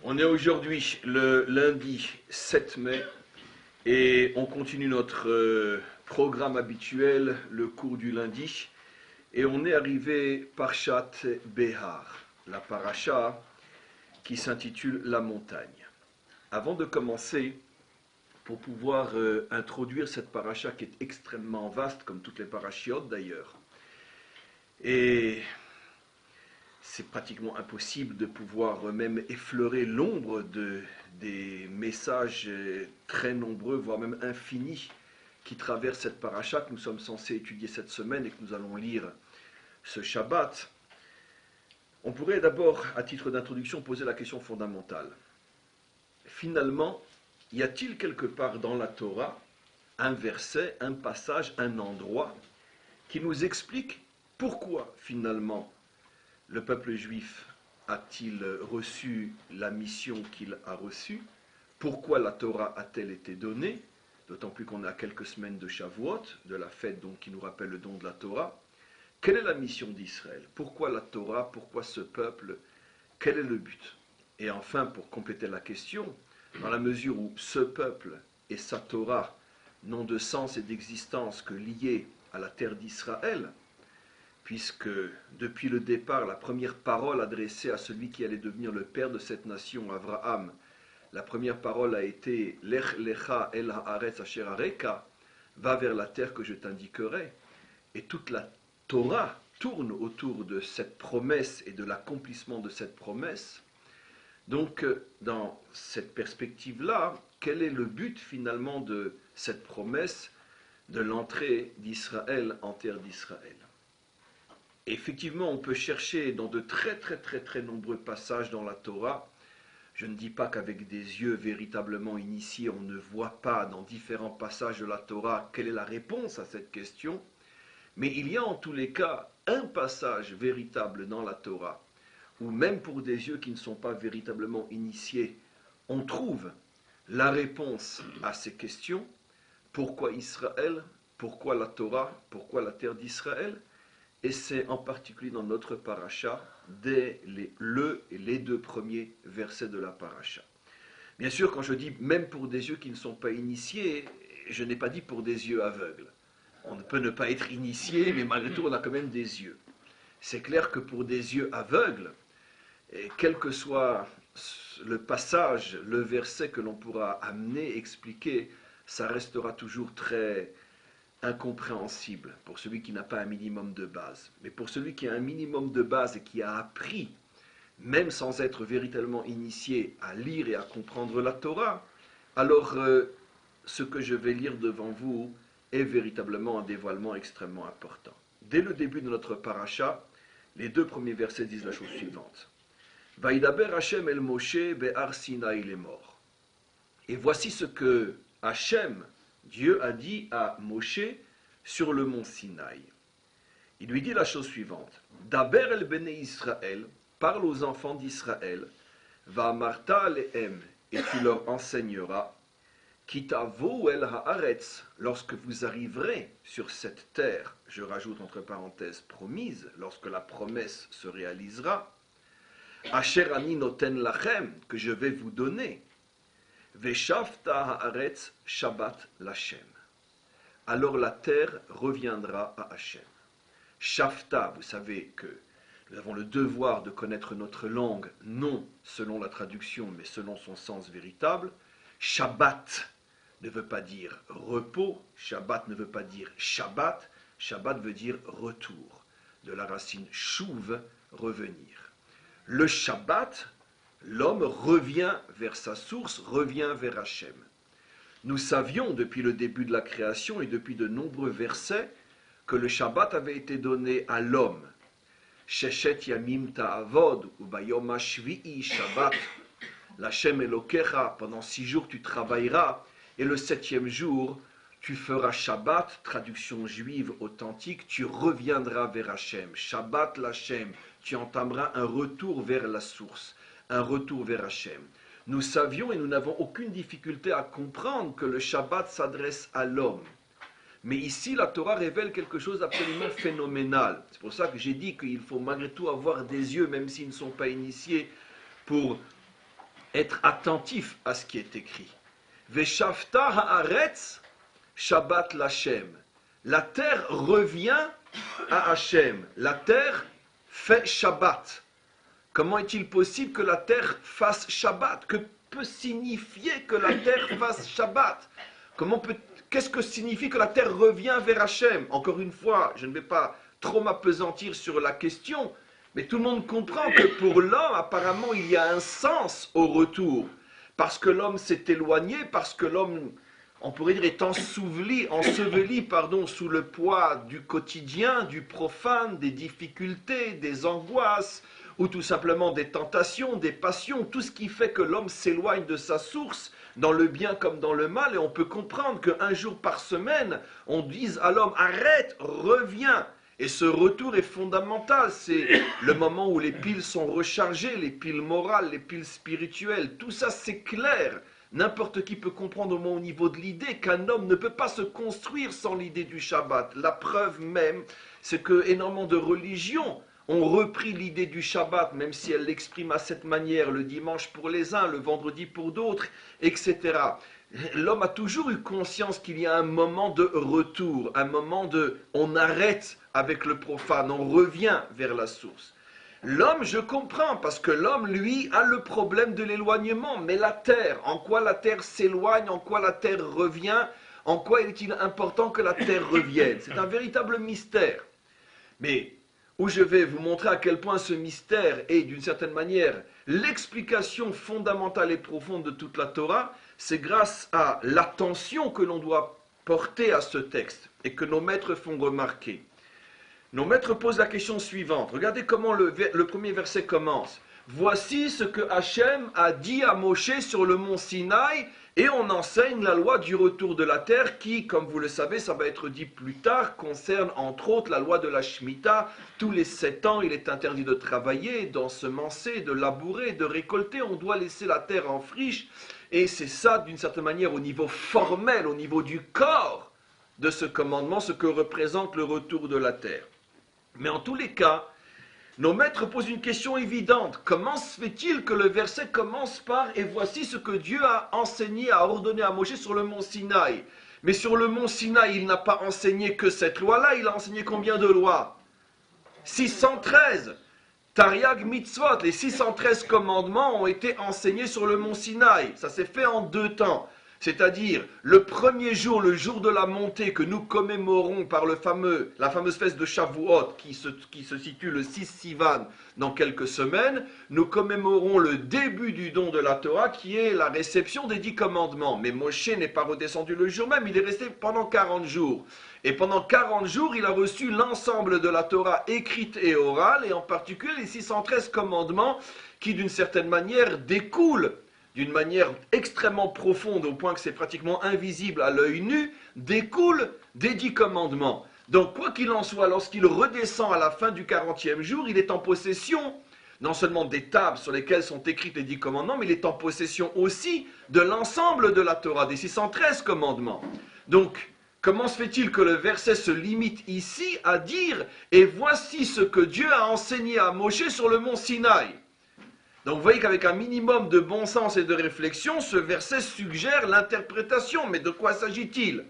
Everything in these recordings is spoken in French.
On est aujourd'hui le lundi 7 mai et on continue notre programme habituel, le cours du lundi. Et on est arrivé Parshat Behar, la paracha qui s'intitule La montagne. Avant de commencer, pour pouvoir introduire cette paracha qui est extrêmement vaste, comme toutes les parachiotes d'ailleurs, et c'est pratiquement impossible de pouvoir même effleurer l'ombre des messages très nombreux, voire même infinis, qui traversent cette paracha que nous sommes censés étudier cette semaine et que nous allons lire ce Shabbat. On pourrait d'abord, à titre d'introduction, poser la question fondamentale. Finalement, y a-t-il quelque part dans la Torah un verset, un passage, un endroit qui nous explique pourquoi finalement le peuple juif a-t-il reçu la mission qu'il a reçue? Pourquoi la Torah a-t-elle été donnée? D'autant plus qu'on a quelques semaines de Shavuot, de la fête donc qui nous rappelle le don de la Torah. Quelle est la mission d'Israël? Pourquoi la Torah? Pourquoi ce peuple? Quel est le but? Et enfin, pour compléter la question, dans la mesure où ce peuple et sa Torah n'ont de sens et d'existence que liés à la terre d'Israël, puisque depuis le départ, la première parole adressée à celui qui allait devenir le père de cette nation, Abraham, la première parole a été « Lech lecha el haaretz asher areka » « Va vers la terre que je t'indiquerai ». Et toute la Torah tourne autour de cette promesse et de l'accomplissement de cette promesse. Donc, dans cette perspective-là, quel est le but finalement de cette promesse de l'entrée d'Israël en terre d'Israël? Effectivement, on peut chercher dans de très nombreux passages dans la Torah. Je ne dis pas qu'avec des yeux véritablement initiés, on ne voit pas dans différents passages de la Torah quelle est la réponse à cette question, mais il y a en tous les cas un passage véritable dans la Torah, où même pour des yeux qui ne sont pas véritablement initiés, on trouve la réponse à ces questions. Pourquoi Israël? Pourquoi la Torah? Pourquoi la terre d'Israël? Et c'est en particulier dans notre paracha, dès les deux premiers versets de la paracha. Bien sûr, quand je dis même pour des yeux qui ne sont pas initiés, je n'ai pas dit pour des yeux aveugles. On peut ne pas être initié, mais malgré tout, on a quand même des yeux. C'est clair que pour des yeux aveugles, et quel que soit le passage, le verset que l'on pourra amener, expliquer, ça restera toujours très incompréhensible pour celui qui n'a pas un minimum de base. Mais pour celui qui a un minimum de base et qui a appris, même sans être véritablement initié, à lire et à comprendre la Torah, alors ce que je vais lire devant vous est véritablement un dévoilement extrêmement important. Dès le début de notre paracha, les deux premiers versets disent la chose suivante. Vaïdaber Hashem el Moshe be'ar Sinaï lemor. Et voici ce que Hashem, Dieu, a dit à Moshe sur le mont Sinaï. Il lui dit la chose suivante. Daber el bene Israël, parle aux enfants d'Israël, va marta lehem, et tu leur enseigneras, kitavo el haaretz, lorsque vous arriverez sur cette terre, je rajoute entre parenthèses promise, lorsque la promesse se réalisera, asher ani noten lachem, que je vais vous donner, Veshavta haaretz Shabbat l'Hashem. Alors la terre reviendra à Hachem. Shavta, vous savez que nous avons le devoir de connaître notre langue, non selon la traduction, mais selon son sens véritable. Shabbat ne veut pas dire repos, Shabbat ne veut pas dire Shabbat, Shabbat veut dire retour, de la racine shuv, revenir. Le Shabbat, l'homme revient vers sa source, revient vers Hachem. Nous savions depuis le début de la création et depuis de nombreux versets que le Shabbat avait été donné à l'homme. Sheshet yamim ta'avod ou bayom hashvi'i Shabbat. L'Hachem Elokecha, pendant 6 jours tu travailleras et le 7e jour tu feras Shabbat, traduction juive authentique, tu reviendras vers Hachem. Shabbat l'Hachem, tu entameras un retour vers la source. Un retour vers Hachem. Nous savions et nous n'avons aucune difficulté à comprendre que le Shabbat s'adresse à l'homme. Mais ici, la Torah révèle quelque chose d'absolument phénoménal. C'est pour ça que j'ai dit qu'il faut malgré tout avoir des yeux, même s'ils ne sont pas initiés, pour être attentif à ce qui est écrit. Veshavta haaretz Shabbat l'Hachem. La terre revient à Hachem. La terre fait Shabbat. Comment est-il possible que la terre fasse Shabbat? Que peut signifier que la terre fasse Shabbat? Qu'est-ce que signifie que la terre revient vers Hachem? Encore une fois, je ne vais pas trop m'appesantir sur la question, mais tout le monde comprend que pour l'homme, apparemment, il y a un sens au retour. Parce que l'homme s'est éloigné, parce que l'homme, on pourrait dire, est enseveli sous le poids du quotidien, du profane, des difficultés, des angoisses, ou tout simplement des tentations, des passions, tout ce qui fait que l'homme s'éloigne de sa source, dans le bien comme dans le mal, et on peut comprendre qu'un jour par semaine, on dise à l'homme, arrête, reviens. Et ce retour est fondamental, c'est le moment où les piles sont rechargées, les piles morales, les piles spirituelles, tout ça c'est clair. N'importe qui peut comprendre au moins au niveau de l'idée qu'un homme ne peut pas se construire sans l'idée du Shabbat. La preuve même, c'est que énormément de religions ont repris l'idée du Shabbat, même si elles l'expriment à cette manière, le dimanche pour les uns, le vendredi pour d'autres, etc. L'homme a toujours eu conscience qu'il y a un moment de retour, un moment de on arrête avec le profane, on revient vers la source. L'homme, je comprends, parce que l'homme, lui, a le problème de l'éloignement, mais la terre, en quoi la terre s'éloigne, en quoi la terre revient, en quoi est-il important que la terre revienne? C'est un véritable mystère. Mais où je vais vous montrer à quel point ce mystère est, d'une certaine manière, l'explication fondamentale et profonde de toute la Torah, c'est grâce à l'attention que l'on doit porter à ce texte et que nos maîtres font remarquer. Nos maîtres posent la question suivante. Regardez comment le premier verset commence. Voici ce que Hachem a dit à Moshe sur le mont Sinaï, et on enseigne la loi du retour de la terre qui, comme vous le savez, ça va être dit plus tard, concerne entre autres la loi de la Shemitah. Tous les 7 ans, il est interdit de travailler, d'ensemencer, de labourer, de récolter. On doit laisser la terre en friche. Et c'est ça, d'une certaine manière, au niveau formel, au niveau du corps de ce commandement, ce que représente le retour de la terre. Mais en tous les cas, nos maîtres posent une question évidente. Comment se fait-il que le verset commence par « Et voici ce que Dieu a enseigné, a ordonné à Moshe sur le mont Sinaï ». Mais sur le mont Sinaï, il n'a pas enseigné que cette loi-là, il a enseigné combien de lois? 613. Tariag mitzvot, les 613 commandements ont été enseignés sur le mont Sinaï. Ça s'est fait en 2 temps. C'est-à-dire, le premier jour, le jour de la montée que nous commémorons par la fameuse fête de Shavuot, qui se situe le 6 Sivan dans quelques semaines, nous commémorons le début du don de la Torah, qui est la réception des 10 commandements. Mais Moshe n'est pas redescendu le jour même, il est resté pendant 40 jours. Et pendant 40 jours, il a reçu l'ensemble de la Torah écrite et orale, et en particulier les 613 commandements, qui d'une certaine manière découlent d'une manière extrêmement profonde, au point que c'est pratiquement invisible à l'œil nu, découle des 10 commandements. Donc, quoi qu'il en soit, lorsqu'il redescend à la fin du 40e jour, il est en possession, non seulement des tables sur lesquelles sont écrits les 10 commandements, mais il est en possession aussi de l'ensemble de la Torah, des 613 commandements. Donc, comment se fait-il que le verset se limite ici à dire « Et voici ce que Dieu a enseigné à Moshe sur le mont Sinaï ». Donc vous voyez qu'avec un minimum de bon sens et de réflexion, ce verset suggère l'interprétation. Mais de quoi s'agit-il?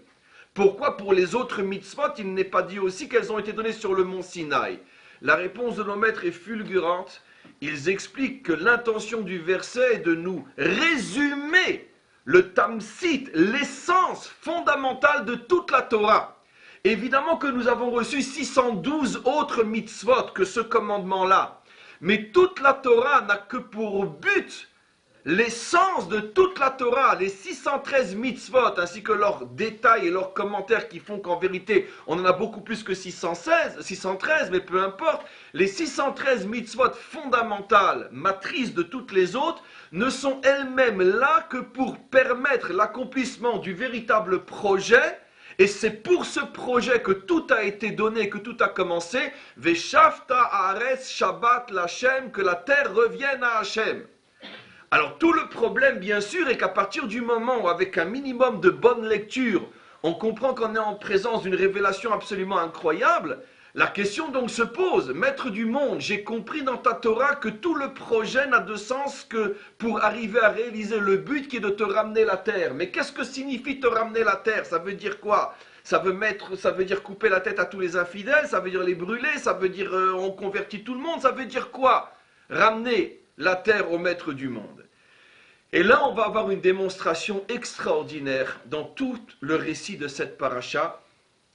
Pourquoi pour les autres mitzvot, il n'est pas dit aussi qu'elles ont été données sur le mont Sinaï? La réponse de nos maîtres est fulgurante. Ils expliquent que l'intention du verset est de nous résumer le tamsit, l'essence fondamentale de toute la Torah. Évidemment que nous avons reçu 612 autres mitzvot que ce commandement-là. Mais toute la Torah n'a que pour but l'essence de toute la Torah, les 613 mitzvot, ainsi que leurs détails et leurs commentaires qui font qu'en vérité, on en a beaucoup plus que 613, mais peu importe. Les 613 mitzvot fondamentales, matrices de toutes les autres, ne sont elles-mêmes là que pour permettre l'accomplissement du véritable projet. Et c'est pour ce projet que tout a été donné, que tout a commencé. Veshavta haaretz Shabbat l'Hachem, que la terre revienne à Hachem. Alors tout le problème, bien sûr, est qu'à partir du moment où, avec un minimum de bonne lecture, on comprend qu'on est en présence d'une révélation absolument incroyable, La question donc se pose, maître du monde, j'ai compris dans ta Torah que tout le projet n'a de sens que pour arriver à réaliser le but qui est de te ramener la terre. Mais qu'est-ce que signifie te ramener la terre? Ça veut dire quoi? Ça veut dire couper la tête à tous les infidèles, ça veut dire les brûler, ça veut dire on convertit tout le monde, ça veut dire quoi? Ramener la terre au maître du monde. Et là, on va avoir une démonstration extraordinaire dans tout le récit de cette paracha.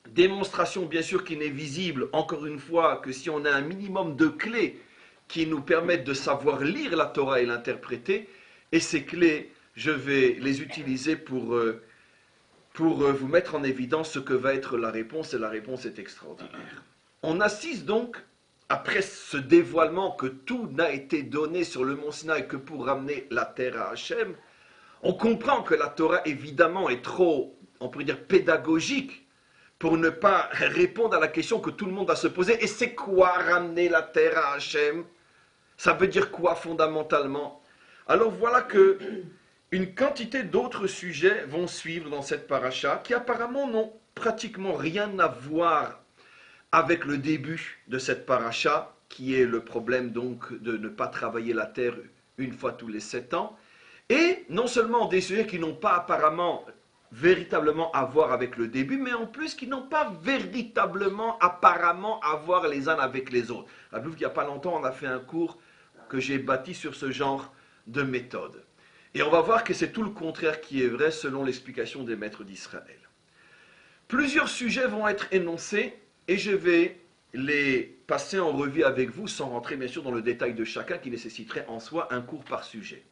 Démonstration bien sûr qui n'est visible, encore une fois, que si on a un minimum de clés qui nous permettent de savoir lire la Torah et l'interpréter. Et ces clés, je vais les utiliser pour vous mettre en évidence ce que va être la réponse, et la réponse est extraordinaire. On assiste donc, après ce dévoilement que tout n'a été donné sur le mont Sinaï que pour ramener la terre à Hachem, on comprend que la Torah évidemment est trop, on pourrait dire, pédagogique pour ne pas répondre à la question que tout le monde va se poser. Et c'est quoi ramener la terre à Hachem? Ça veut dire quoi fondamentalement? Alors voilà que une quantité d'autres sujets vont suivre dans cette paracha qui apparemment n'ont pratiquement rien à voir avec le début de cette paracha, qui est le problème donc de ne pas travailler la terre une fois tous les 7 ans, et non seulement des sujets qui n'ont pas apparemment véritablement à voir avec le début, mais en plus qui n'ont pas véritablement apparemment à voir les uns avec les autres. Rappelez-vous qu'il n'y a pas longtemps, on a fait un cours que j'ai bâti sur ce genre de méthode. Et on va voir que c'est tout le contraire qui est vrai selon l'explication des maîtres d'Israël. Plusieurs sujets vont être énoncés et je vais les passer en revue avec vous sans rentrer bien sûr dans le détail de chacun qui nécessiterait en soi un cours par sujet.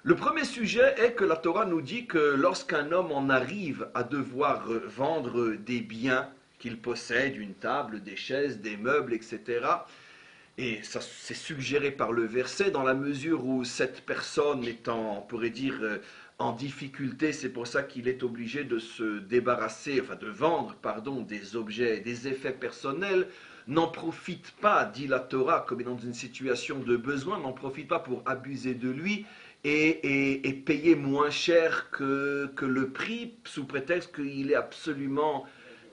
Le premier sujet est que la Torah nous dit que lorsqu'un homme en arrive à devoir vendre des biens qu'il possède, une table, des chaises, des meubles, etc., et ça c'est suggéré par le verset, dans la mesure où cette personne est on pourrait dire, en difficulté, c'est pour ça qu'il est obligé de se débarrasser, enfin de vendre, pardon, des objets, des effets personnels, n'en profite pas, dit la Torah, comme dans une situation de besoin, n'en profite pas pour abuser de lui et payer moins cher que le prix, sous prétexte qu'il est absolument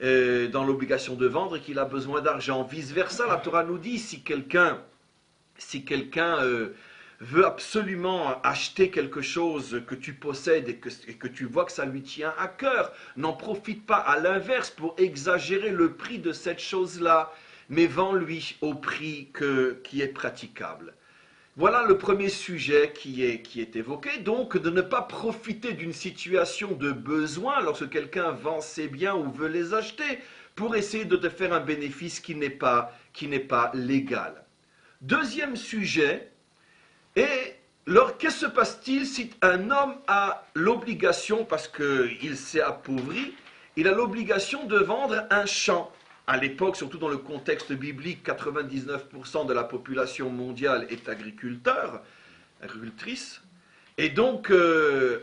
dans l'obligation de vendre et qu'il a besoin d'argent. Vice-versa, la Torah nous dit, si quelqu'un veut absolument acheter quelque chose que tu possèdes et que tu vois que ça lui tient à cœur, n'en profite pas à l'inverse pour exagérer le prix de cette chose-là, mais vends-lui au prix qui est praticable. Voilà le premier sujet qui est évoqué, donc de ne pas profiter d'une situation de besoin lorsque quelqu'un vend ses biens ou veut les acheter pour essayer de te faire un bénéfice qui n'est pas légal. Deuxième sujet, et alors qu'est-ce qui se passe-t-il si un homme a l'obligation, parce qu'il s'est appauvri, il a l'obligation de vendre un champ? À l'époque, surtout dans le contexte biblique, 99% de la population mondiale est agricultrice, et donc,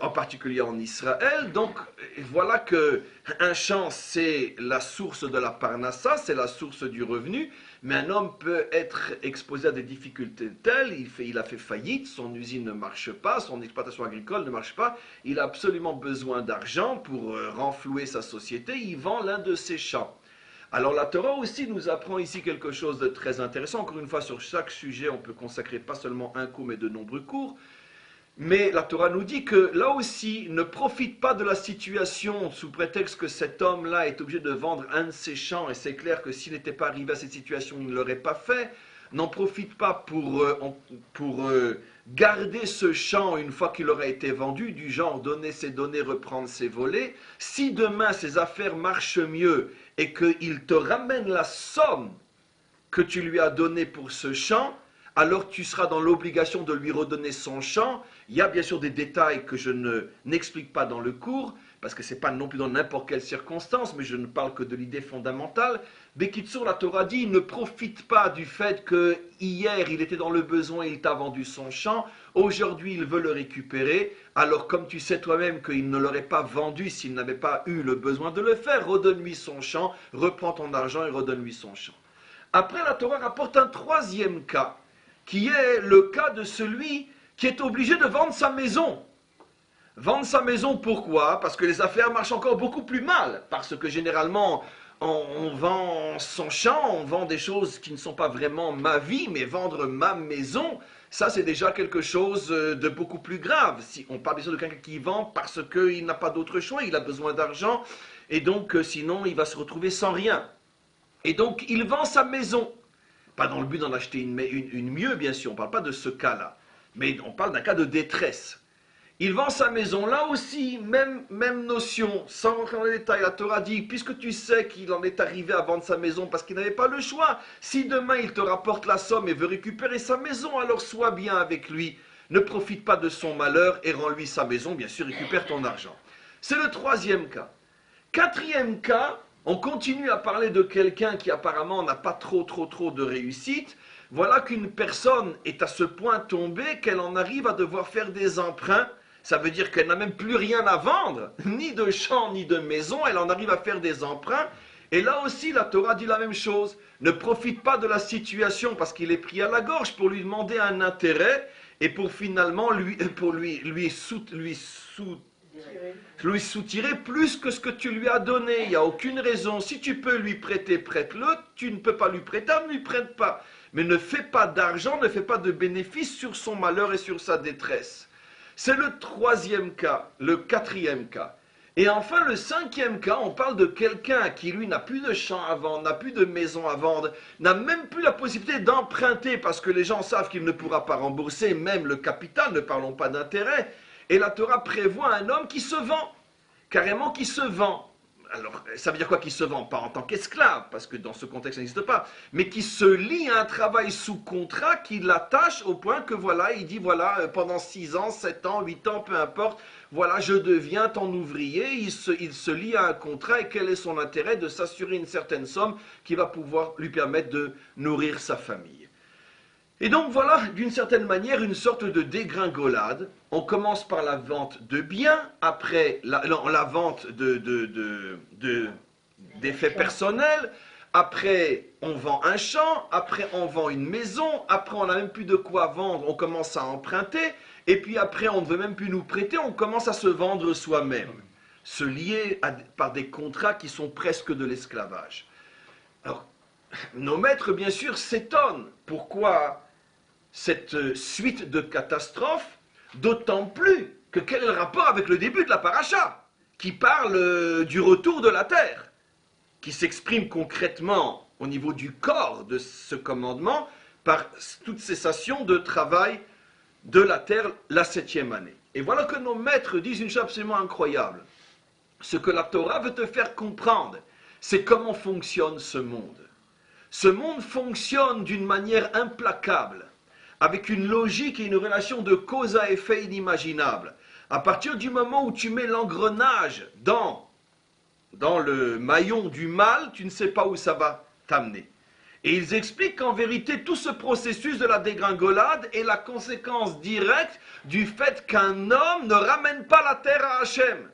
en particulier en Israël, donc voilà qu'un champ, c'est la source de la parnassa, c'est la source du revenu, mais un homme peut être exposé à des difficultés telles, il a fait faillite, son usine ne marche pas, son exploitation agricole ne marche pas, il a absolument besoin d'argent pour renflouer sa société, il vend l'un de ses champs. Alors la Torah aussi nous apprend ici quelque chose de très intéressant. Encore une fois, sur chaque sujet, on peut consacrer pas seulement un cours, mais de nombreux cours. Mais la Torah nous dit que là aussi, ne profite pas de la situation sous prétexte que cet homme-là est obligé de vendre un de ses champs, et c'est clair que s'il n'était pas arrivé à cette situation, il ne l'aurait pas fait. N'en profite pas pour garder ce champ une fois qu'il aura été vendu, du genre donner ses données, reprendre ses volets. Si demain ses affaires marchent mieux et qu'il te ramène la somme que tu lui as donnée pour ce champ, alors tu seras dans l'obligation de lui redonner son champ. Il y a bien sûr des détails que je n'explique pas dans le cours, parce que ce n'est pas non plus dans n'importe quelle circonstance, mais je ne parle que de l'idée fondamentale. Bekitsur, la Torah dit, ne profite pas du fait que hier il était dans le besoin et il t'a vendu son champ, aujourd'hui il veut le récupérer, alors comme tu sais toi-même qu'il ne l'aurait pas vendu s'il n'avait pas eu le besoin de le faire, redonne-lui son champ, reprends ton argent et redonne-lui son champ. Après, la Torah rapporte un troisième cas, qui est le cas de celui qui est obligé de vendre sa maison. Vendre sa maison, pourquoi? Parce que les affaires marchent encore beaucoup plus mal. Parce que généralement, on vend son champ, on vend des choses qui ne sont pas vraiment ma vie, mais vendre ma maison, ça c'est déjà quelque chose de beaucoup plus grave. Si on parle bien sûr de quelqu'un qui vend parce qu'il n'a pas d'autre choix, il a besoin d'argent, et donc sinon il va se retrouver sans rien. Et donc il vend sa maison, pas dans le but d'en acheter une mieux bien sûr, on ne parle pas de ce cas-là, mais on parle d'un cas de détresse. Il vend sa maison, là aussi, même notion, sans rentrer dans les détails. La Torah dit, puisque tu sais qu'il en est arrivé à vendre sa maison parce qu'il n'avait pas le choix, si demain il te rapporte la somme et veut récupérer sa maison, alors sois bien avec lui. Ne profite pas de son malheur et rends-lui sa maison, bien sûr, récupère ton argent. C'est le troisième cas. Quatrième cas, on continue à parler de quelqu'un qui apparemment n'a pas trop de réussite. Voilà qu'une personne est à ce point tombée qu'elle en arrive à devoir faire des emprunts. Ça veut dire qu'elle n'a même plus rien à vendre, ni de champ, ni de maison, elle en arrive à faire des emprunts. Et là aussi, la Torah dit la même chose. Ne profite pas de la situation parce qu'il est pris à la gorge pour lui demander un intérêt et pour finalement lui soutirer plus que ce que tu lui as donné. Il n'y a aucune raison. Si tu peux lui prêter, prête-le. Tu ne peux pas lui prêter, ne lui prête pas. Mais ne fais pas d'argent, ne fais pas de bénéfice sur son malheur et sur sa détresse. C'est le troisième cas, le quatrième cas. Et enfin, le cinquième cas, on parle de quelqu'un qui, lui, n'a plus de champ à vendre, n'a plus de maison à vendre, n'a même plus la possibilité d'emprunter parce que les gens savent qu'il ne pourra pas rembourser même le capital, ne parlons pas d'intérêt. Et la Torah prévoit un homme qui se vend, carrément qui se vend. Alors, ça veut dire quoi qui se vend? Pas en tant qu'esclave, parce que dans ce contexte ça n'existe pas, mais qui se lie à un travail sous contrat, qui l'attache au point que voilà, il dit voilà, pendant 6 ans, 7 ans, 8 ans, peu importe, voilà, je deviens ton ouvrier, il se lie à un contrat, et quel est son intérêt? De s'assurer une certaine somme qui va pouvoir lui permettre de nourrir sa famille. Et donc voilà, d'une certaine manière, une sorte de dégringolade. On commence par la vente de biens, après la vente d'effets personnels, après on vend un champ, après on vend une maison, après on n'a même plus de quoi vendre, on commence à emprunter, et puis après on ne veut même plus nous prêter, on commence à se vendre soi-même, se lier par des contrats qui sont presque de l'esclavage. Alors, nos maîtres, bien sûr, s'étonnent. Pourquoi cette suite de catastrophes, d'autant plus que quel est le rapport avec le début de la paracha, qui parle du retour de la terre, qui s'exprime concrètement au niveau du corps de ce commandement par toute cessation de travail de la terre la 7e année. Et voilà que nos maîtres disent une chose absolument incroyable. Ce que la Torah veut te faire comprendre, c'est comment fonctionne ce monde. Ce monde fonctionne d'une manière implacable, avec une logique et une relation de cause à effet inimaginable. À partir du moment où tu mets l'engrenage dans le maillon du mal, tu ne sais pas où ça va t'amener. Et ils expliquent qu'en vérité, tout ce processus de la dégringolade est la conséquence directe du fait qu'un homme ne ramène pas la terre à Hachem.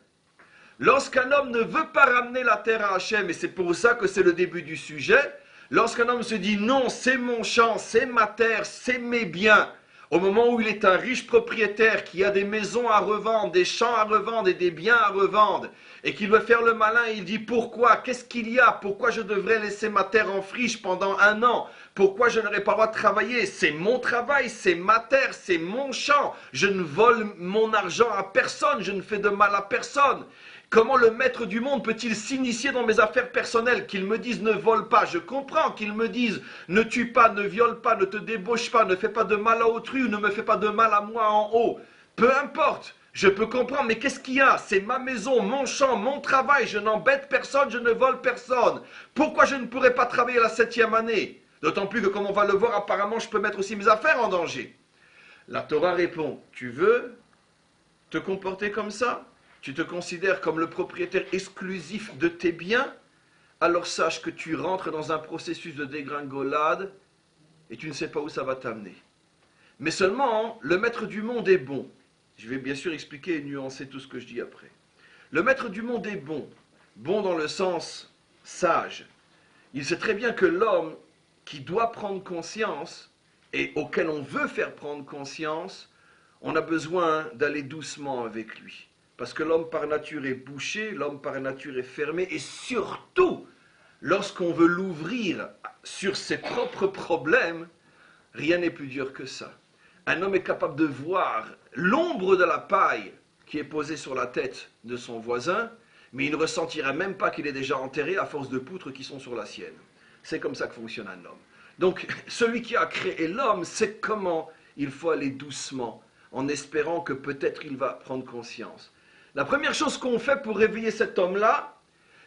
Lorsqu'un homme ne veut pas ramener la terre à Hachem, et c'est pour ça que c'est le début du sujet, lorsqu'un homme se dit non, c'est mon champ, c'est ma terre, c'est mes biens, au moment où il est un riche propriétaire qui a des maisons à revendre, des champs à revendre et des biens à revendre, et qu'il veut faire le malin, il dit pourquoi, qu'est-ce qu'il y a, pourquoi je devrais laisser ma terre en friche pendant 1 an, pourquoi je n'aurais pas le droit de travailler, c'est mon travail, c'est ma terre, c'est mon champ, je ne vole mon argent à personne, je ne fais de mal à personne. Comment le maître du monde peut-il s'initier dans mes affaires personnelles? Qu'il me dise ne vole pas, je comprends. Qu'il me dise ne tue pas, ne viole pas, ne te débauche pas, ne fais pas de mal à autrui ou ne me fais pas de mal à moi en haut. Peu importe, je peux comprendre, mais qu'est-ce qu'il y a? C'est ma maison, mon champ, mon travail, je n'embête personne, je ne vole personne. Pourquoi je ne pourrais pas travailler la 7e année? D'autant plus que comme on va le voir, apparemment je peux mettre aussi mes affaires en danger. La Torah répond, tu veux te comporter comme ça? Tu te considères comme le propriétaire exclusif de tes biens, alors sache que tu rentres dans un processus de dégringolade et tu ne sais pas où ça va t'amener. Mais seulement, le maître du monde est bon. Je vais bien sûr expliquer et nuancer tout ce que je dis après. Le maître du monde est bon, bon dans le sens sage. Il sait très bien que l'homme qui doit prendre conscience et auquel on veut faire prendre conscience, on a besoin d'aller doucement avec lui. Parce que l'homme par nature est bouché, l'homme par nature est fermé, et surtout, lorsqu'on veut l'ouvrir sur ses propres problèmes, rien n'est plus dur que ça. Un homme est capable de voir l'ombre de la paille qui est posée sur la tête de son voisin, mais il ne ressentira même pas qu'il est déjà enterré à force de poutres qui sont sur la sienne. C'est comme ça que fonctionne un homme. Donc, celui qui a créé l'homme sait comment il faut aller doucement, en espérant que peut-être il va prendre conscience. La première chose qu'on fait pour réveiller cet homme-là,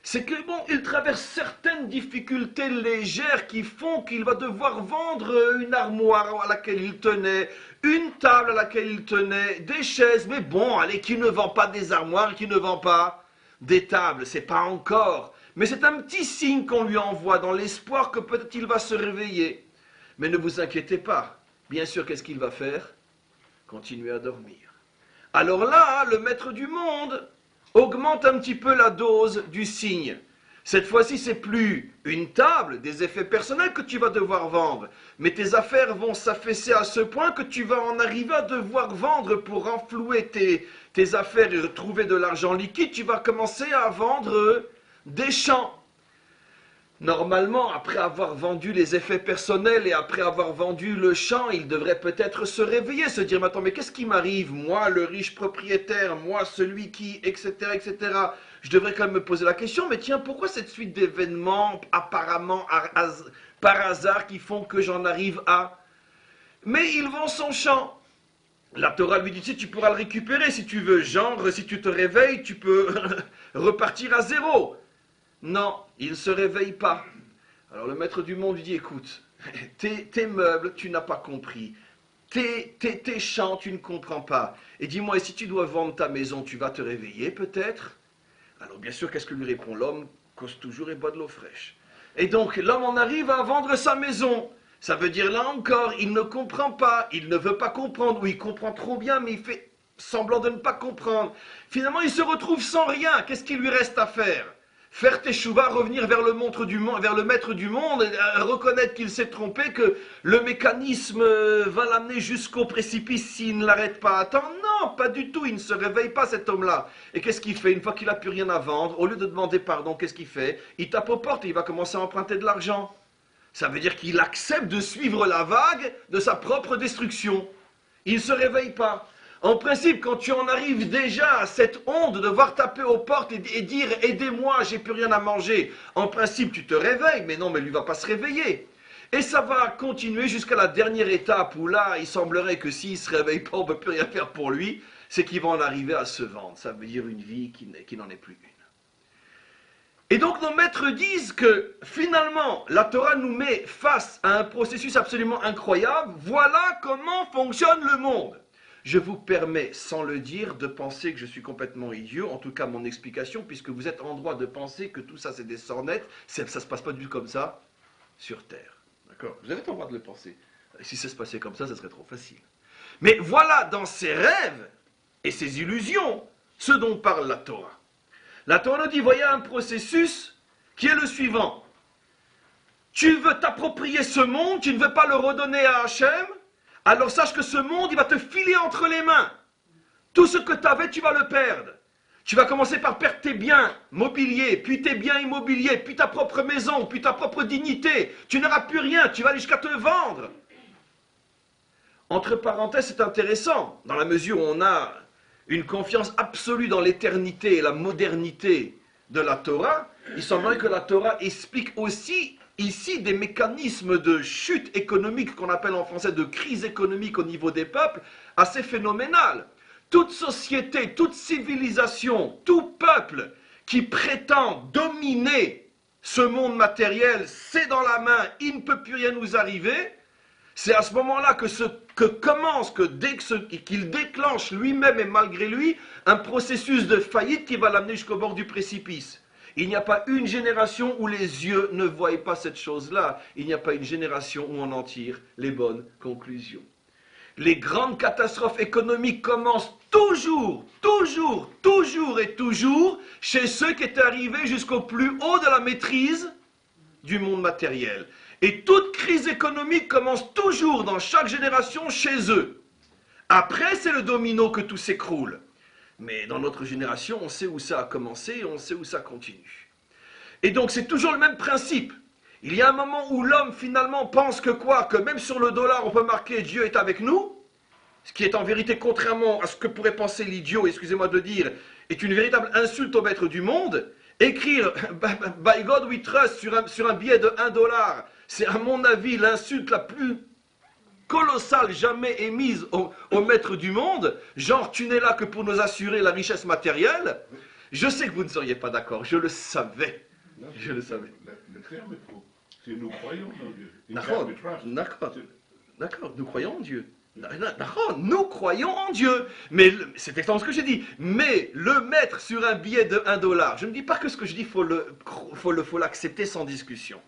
c'est que bon, il traverse certaines difficultés légères qui font qu'il va devoir vendre une armoire à laquelle il tenait, une table à laquelle il tenait, des chaises, mais bon, allez, qui ne vend pas des armoires, qui ne vend pas des tables, c'est pas encore. Mais c'est un petit signe qu'on lui envoie dans l'espoir que peut-être il va se réveiller. Mais ne vous inquiétez pas, bien sûr, qu'est-ce qu'il va faire? Continuer à dormir. Alors là, le maître du monde augmente un petit peu la dose du signe. Cette fois-ci, c'est plus une table, des effets personnels que tu vas devoir vendre, mais tes affaires vont s'affaisser à ce point que tu vas en arriver à devoir vendre pour renflouer tes affaires et retrouver de l'argent liquide. Tu vas commencer à vendre des champs. Normalement, après avoir vendu les effets personnels et après avoir vendu le champ, il devrait peut-être se réveiller, se dire, mais attends, mais qu'est-ce qui m'arrive? Moi, le riche propriétaire, moi, celui qui, etc., etc. Je devrais quand même me poser la question, mais tiens, pourquoi cette suite d'événements apparemment par hasard qui font que j'en arrive à... Mais il vend son champ. La Torah lui dit, tu pourras le récupérer si tu veux. Genre, si tu te réveilles, tu peux repartir à zéro. Non, il ne se réveille pas. Alors le maître du monde lui dit, écoute, tes meubles, tu n'as pas compris. Tes champs, tu ne comprends pas. Et dis-moi, et si tu dois vendre ta maison, tu vas te réveiller peut-être? Alors bien sûr, qu'est-ce que lui répond l'homme? Cause toujours et boit de l'eau fraîche. Et donc l'homme en arrive à vendre sa maison. Ça veut dire là encore, il ne comprend pas, il ne veut pas comprendre, ou il comprend trop bien, mais il fait semblant de ne pas comprendre. Finalement, il se retrouve sans rien. Qu'est-ce qu'il lui reste à faire? Faire teshuva, revenir vers le maître du monde, reconnaître qu'il s'est trompé, que le mécanisme va l'amener jusqu'au précipice s'il ne l'arrête pas à temps. Non, pas du tout, il ne se réveille pas cet homme-là. Et qu'est-ce qu'il fait? Une fois qu'il n'a plus rien à vendre, au lieu de demander pardon, qu'est-ce qu'il fait? Il tape aux portes et il va commencer à emprunter de l'argent. Ça veut dire qu'il accepte de suivre la vague de sa propre destruction. Il ne se réveille pas. En principe, quand tu en arrives déjà à cette honte de devoir taper aux portes et dire « Aidez-moi, j'ai plus rien à manger », en principe, tu te réveilles, mais non, mais lui ne va pas se réveiller. Et ça va continuer jusqu'à la dernière étape où là, il semblerait que s'il ne se réveille pas, on ne peut plus rien faire pour lui, c'est qu'il va en arriver à se vendre. Ça veut dire une vie qui n'en est plus une. Et donc nos maîtres disent que finalement, la Torah nous met face à un processus absolument incroyable. Voilà comment fonctionne le monde. Je vous permets, sans le dire, de penser que je suis complètement idiot, en tout cas mon explication, puisque vous êtes en droit de penser que tout ça c'est des sornettes, ça ne se passe pas du tout comme ça sur Terre. D'accord? Vous avez le droit de le penser. Si ça se passait comme ça serait trop facile. Mais voilà dans ses rêves et ses illusions ce dont parle la Torah. La Torah nous dit, voyez un processus qui est le suivant. Tu veux t'approprier ce monde, tu ne veux pas le redonner à Hachem, alors sache que ce monde, il va te filer entre les mains. Tout ce que tu avais, tu vas le perdre. Tu vas commencer par perdre tes biens mobiliers, puis tes biens immobiliers, puis ta propre maison, puis ta propre dignité. Tu n'auras plus rien, tu vas aller jusqu'à te vendre. Entre parenthèses, c'est intéressant, dans la mesure où on a une confiance absolue dans l'éternité et la modernité de la Torah. Il semblerait que la Torah explique aussi ici des mécanismes de chute économique qu'on appelle en français de crise économique au niveau des peuples assez phénoménal. Toute société, toute civilisation, tout peuple qui prétend dominer ce monde matériel, c'est dans la main, il ne peut plus rien nous arriver. C'est à ce moment-là qu'il déclenche lui-même et malgré lui un processus de faillite qui va l'amener jusqu'au bord du précipice. Il n'y a pas une génération où les yeux ne voient pas cette chose-là. Il n'y a pas une génération où on en tire les bonnes conclusions. Les grandes catastrophes économiques commencent toujours chez ceux qui étaient arrivés jusqu'au plus haut de la maîtrise du monde matériel. Et toute crise économique commence toujours dans chaque génération chez eux. Après, c'est le domino que tout s'écroule. Mais dans notre génération, on sait où ça a commencé et on sait où ça continue. Et donc c'est toujours le même principe. Il y a un moment où l'homme finalement pense que quoi? Que même sur le dollar on peut marquer Dieu est avec nous, ce qui est en vérité, contrairement à ce que pourrait penser l'idiot, excusez-moi de le dire, est une véritable insulte au maître du monde. Écrire By God we trust sur un billet de 1 dollar, c'est à mon avis l'insulte la plus colossale jamais émise au maître du monde. Genre, tu n'es là que pour nous assurer la richesse matérielle. Je sais que vous ne seriez pas d'accord, je le savais. Je le savais. Le terme est faux. C'est nous croyons en Dieu. D'accord, nous croyons en Dieu. D'accord, nous croyons en Dieu. Mais c'est exactement ce que j'ai dit. Mais le mettre sur un billet de 1 dollar, je ne dis pas que ce que je dis, faut l'accepter sans discussion.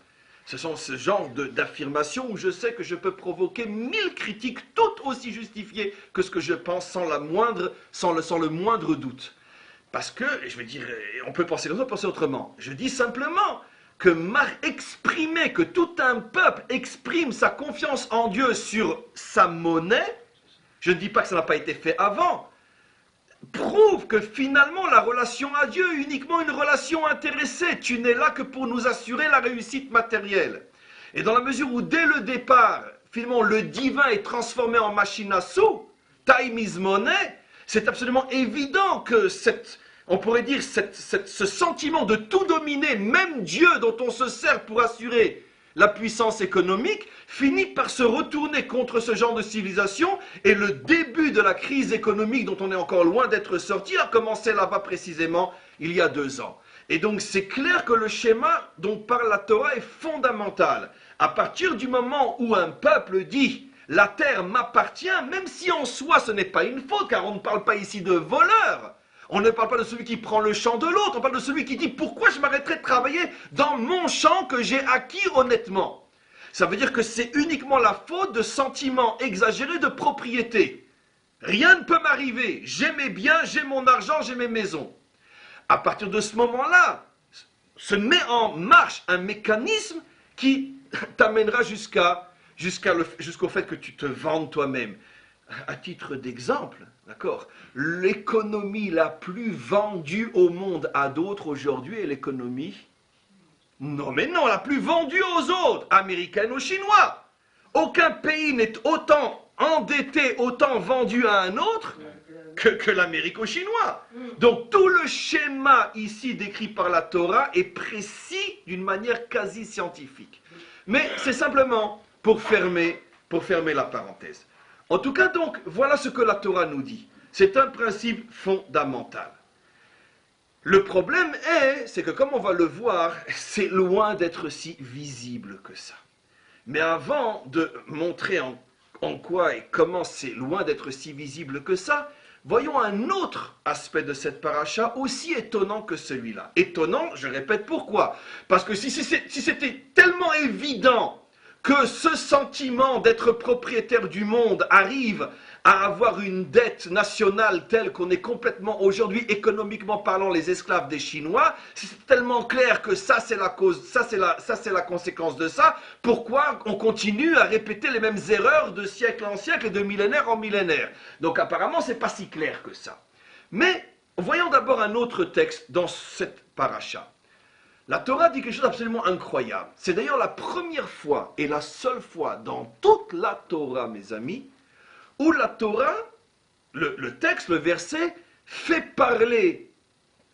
Ce sont ce genre d'affirmations où je sais que je peux provoquer 1000 critiques, toutes aussi justifiées que ce que je pense sans le moindre doute. Parce que, je vais dire, on peut penser comme ça, penser autrement. Je dis simplement que exprimer, que tout un peuple exprime sa confiance en Dieu sur sa monnaie, je ne dis pas que ça n'a pas été fait avant, prouve que finalement la relation à Dieu est uniquement une relation intéressée. Tu n'es là que pour nous assurer la réussite matérielle. Et dans la mesure où dès le départ, finalement le divin est transformé en machine à sous, time is money, c'est absolument évident que on pourrait dire ce sentiment de tout dominer, même Dieu dont on se sert pour assurer la puissance économique, finit par se retourner contre ce genre de civilisation, et le début de la crise économique dont on est encore loin d'être sorti a commencé là-bas précisément il y a 2 ans. Et donc c'est clair que le schéma dont parle la Torah est fondamental. À partir du moment où un peuple dit « la terre m'appartient », même si en soi ce n'est pas une faute, car on ne parle pas ici de voleur. On ne parle pas de celui qui prend le champ de l'autre, on parle de celui qui dit « pourquoi je m'arrêterai de travailler dans mon champ que j'ai acquis honnêtement ?» Ça veut dire que c'est uniquement la faute de sentiments exagérés de propriété. Rien ne peut m'arriver, j'ai mes biens, j'ai mon argent, j'ai mes maisons. À partir de ce moment-là, se met en marche un mécanisme qui t'amènera jusqu'au fait que tu te vendes toi-même. À titre d'exemple, d'accord, l'économie la plus vendue au monde à d'autres aujourd'hui est l'économie, non mais non, la plus vendue aux autres, américaine ou chinois. Aucun pays n'est autant endetté, autant vendu à un autre que l'Amérique aux Chinois. Donc tout le schéma ici décrit par la Torah est précis d'une manière quasi scientifique. Mais c'est simplement pour fermer la parenthèse. En tout cas donc, voilà ce que la Torah nous dit. C'est un principe fondamental. Le problème c'est que comme on va le voir, c'est loin d'être si visible que ça. Mais avant de montrer en quoi et comment c'est loin d'être si visible que ça, voyons un autre aspect de cette paracha aussi étonnant que celui-là. Étonnant, je répète pourquoi. Parce que si c'était tellement évident que ce sentiment d'être propriétaire du monde arrive à avoir une dette nationale telle qu'on est complètement aujourd'hui, économiquement parlant, les esclaves des Chinois, c'est tellement clair que ça c'est la cause, ça c'est la conséquence de ça, pourquoi on continue à répéter les mêmes erreurs de siècle en siècle et de millénaire en millénaire? Donc apparemment c'est pas si clair que ça. Mais voyons d'abord un autre texte dans cette paracha. La Torah dit quelque chose d'absolument incroyable. C'est d'ailleurs la première fois et la seule fois dans toute la Torah, mes amis, où la Torah, le texte, le verset, fait parler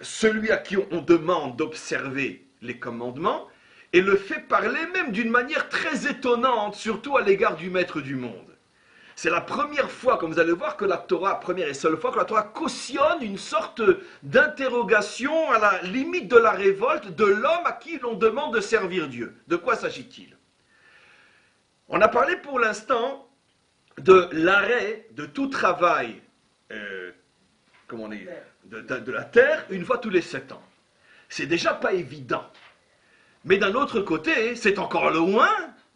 celui à qui on demande d'observer les commandements, et le fait parler même d'une manière très étonnante, surtout à l'égard du maître du monde. C'est la première fois, comme vous allez voir, que la Torah, première et seule fois, que la Torah cautionne une sorte d'interrogation à la limite de la révolte de l'homme à qui l'on demande de servir Dieu. De quoi s'agit-il? On a parlé pour l'instant de l'arrêt de tout travail de la terre une fois tous les 7 ans. C'est déjà pas évident. Mais d'un autre côté, c'est encore loin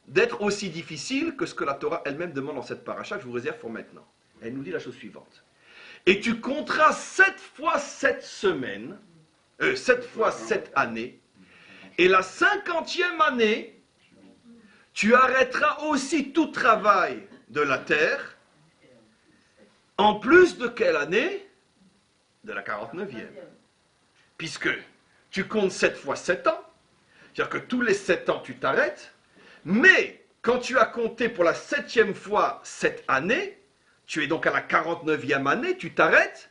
d'être aussi difficile que ce que la Torah elle-même demande dans cette paracha que je vous réserve pour maintenant. Elle nous dit la chose suivante. Et tu compteras 7 fois 7 semaines, 7 fois 7 années, et la 50e année, tu arrêteras aussi tout travail de la terre, en plus de quelle année? De la 49e. Puisque tu comptes 7 fois 7 ans, c'est-à-dire que tous les 7 ans tu t'arrêtes, mais quand tu as compté pour la 7e fois cette année, tu es donc à la 49e année, tu t'arrêtes,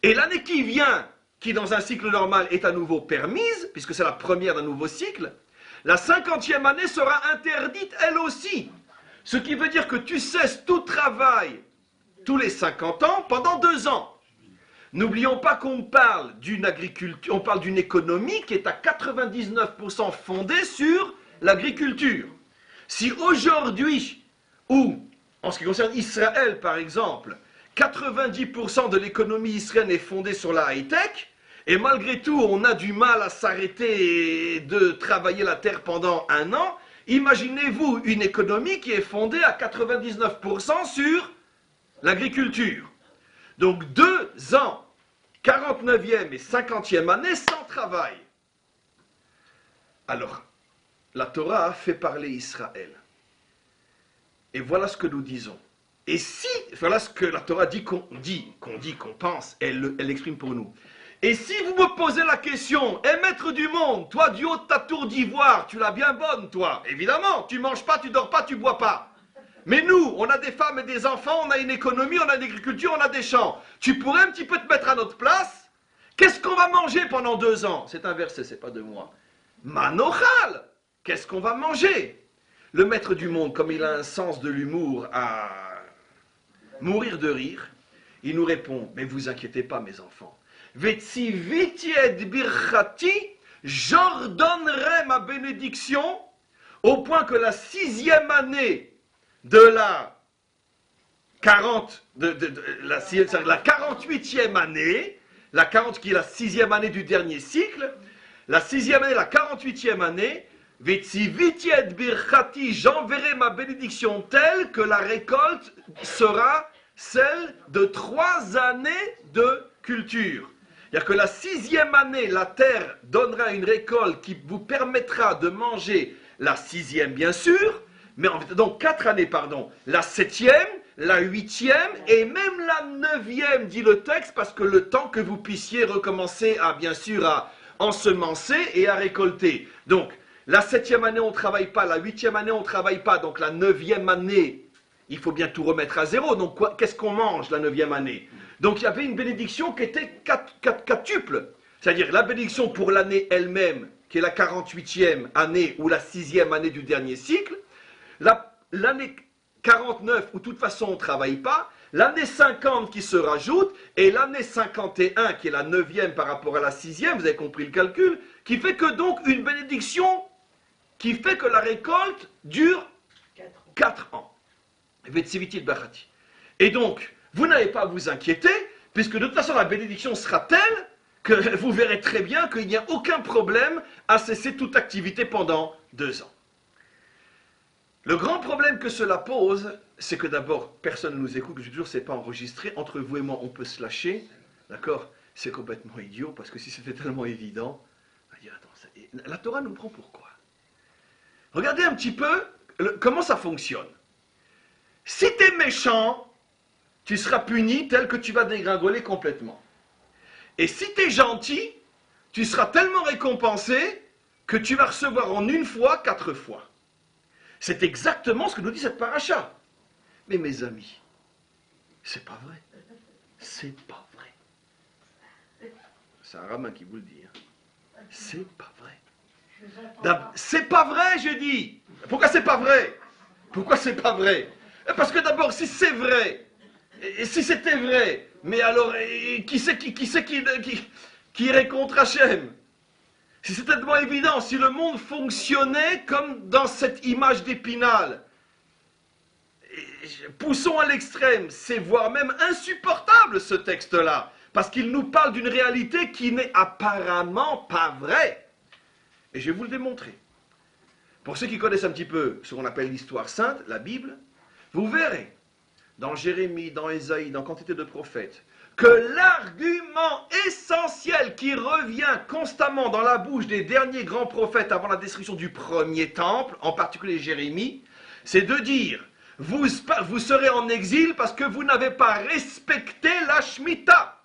et l'année qui vient, qui dans un cycle normal est à nouveau permise, puisque c'est la première d'un nouveau cycle, la 50e année sera interdite elle aussi. Ce qui veut dire que tu cesses tout travail tous les 50 ans pendant 2 ans. N'oublions pas qu'on parle d'une agriculture, on parle d'une économie qui est à 99% fondée sur l'agriculture. Si aujourd'hui, ou en ce qui concerne Israël par exemple, 90% de l'économie israélienne est fondée sur la high-tech, et malgré tout on a du mal à s'arrêter et de travailler la terre pendant 1 an, imaginez-vous une économie qui est fondée à 99% sur l'agriculture. Donc 2 ans, 49e et 50e année sans travail. Alors, la Torah a fait parler Israël. Et voilà ce que nous disons. Et si, voilà ce que la Torah dit, qu'on pense, elle l'exprime pour nous. Et si vous me posez la question, maître du monde, toi du haut de ta tour d'ivoire, tu l'as bien bonne toi, évidemment, tu manges pas, tu dors pas, tu bois pas. Mais nous, on a des femmes et des enfants, on a une économie, on a une agriculture, on a des champs. Tu pourrais un petit peu te mettre à notre place? Qu'est-ce qu'on va manger pendant 2 ans? C'est un verset, c'est pas de moi. Manochal, qu'est-ce qu'on va manger? Le maître du monde, comme il a un sens de l'humour à mourir de rire, il nous répond, mais vous inquiétez pas mes enfants. Vetsiviti et birchati, j'ordonnerai ma bénédiction au point que la 6e année de la 48e année, la 40 qui est la 6e année du dernier cycle, la 6e année, la 48e année, Vetsiviti et birchati, j'enverrai ma bénédiction telle que la récolte sera celle de 3 années de culture. C'est-à-dire que la 6e année, la terre donnera une récolte qui vous permettra de manger la 6e, bien sûr, mais donc 4 années, pardon, la 7e, la 8e et même la 9e, dit le texte, parce que le temps que vous puissiez recommencer à, bien sûr, à ensemencer et à récolter. Donc, la 7e année, on ne travaille pas, la 8e année, on ne travaille pas, donc la 9e année, il faut bien tout remettre à zéro. Donc, qu'est-ce qu'on mange la 9e année? Donc, il y avait une bénédiction qui était quatuple. C'est-à-dire la bénédiction pour l'année elle-même, qui est la 48e année ou la 6e année du dernier cycle. L'année 49, où de toute façon on ne travaille pas. L'année 50 qui se rajoute. Et l'année 51, qui est la 9e par rapport à la 6e, vous avez compris le calcul, qui fait que donc une bénédiction qui fait que la récolte dure 4 ans. Et donc, vous n'avez pas à vous inquiéter, puisque de toute façon la bénédiction sera telle que vous verrez très bien qu'il n'y a aucun problème à cesser toute activité pendant 2 ans. Le grand problème que cela pose, c'est que d'abord, personne ne nous écoute, je dis toujours, c'est pas enregistré, entre vous et moi, on peut se lâcher, d'accord? C'est complètement idiot, parce que si c'était tellement évident, on va dire, attends, la Torah nous prend pour quoi? Regardez un petit peu comment ça fonctionne. Si tu es méchant, tu seras puni tel que tu vas dégringoler complètement. Et si tu es gentil, tu seras tellement récompensé que tu vas recevoir en 1 fois 4 fois. C'est exactement ce que nous dit cette paracha. Mais mes amis, c'est pas vrai. C'est pas vrai. C'est un rabbin qui vous le dit. C'est pas vrai. C'est pas vrai, j'ai dit. Pourquoi c'est pas vrai? Pourquoi c'est pas vrai? Parce que d'abord, si c'est vrai, et si c'était vrai, mais alors, qui c'est qui irait contre Hachem? Si c'est tellement évident, si le monde fonctionnait comme dans cette image d'Épinal, poussons à l'extrême, c'est voire même insupportable ce texte-là, parce qu'il nous parle d'une réalité qui n'est apparemment pas vraie. Et je vais vous le démontrer. Pour ceux qui connaissent un petit peu ce qu'on appelle l'histoire sainte, la Bible, vous verrez, dans Jérémie, dans Ésaïe, dans quantité de prophètes, que l'argument essentiel qui revient constamment dans la bouche des derniers grands prophètes avant la destruction du premier temple, en particulier Jérémie, c'est de dire, vous serez en exil parce que vous n'avez pas respecté la Shemitah.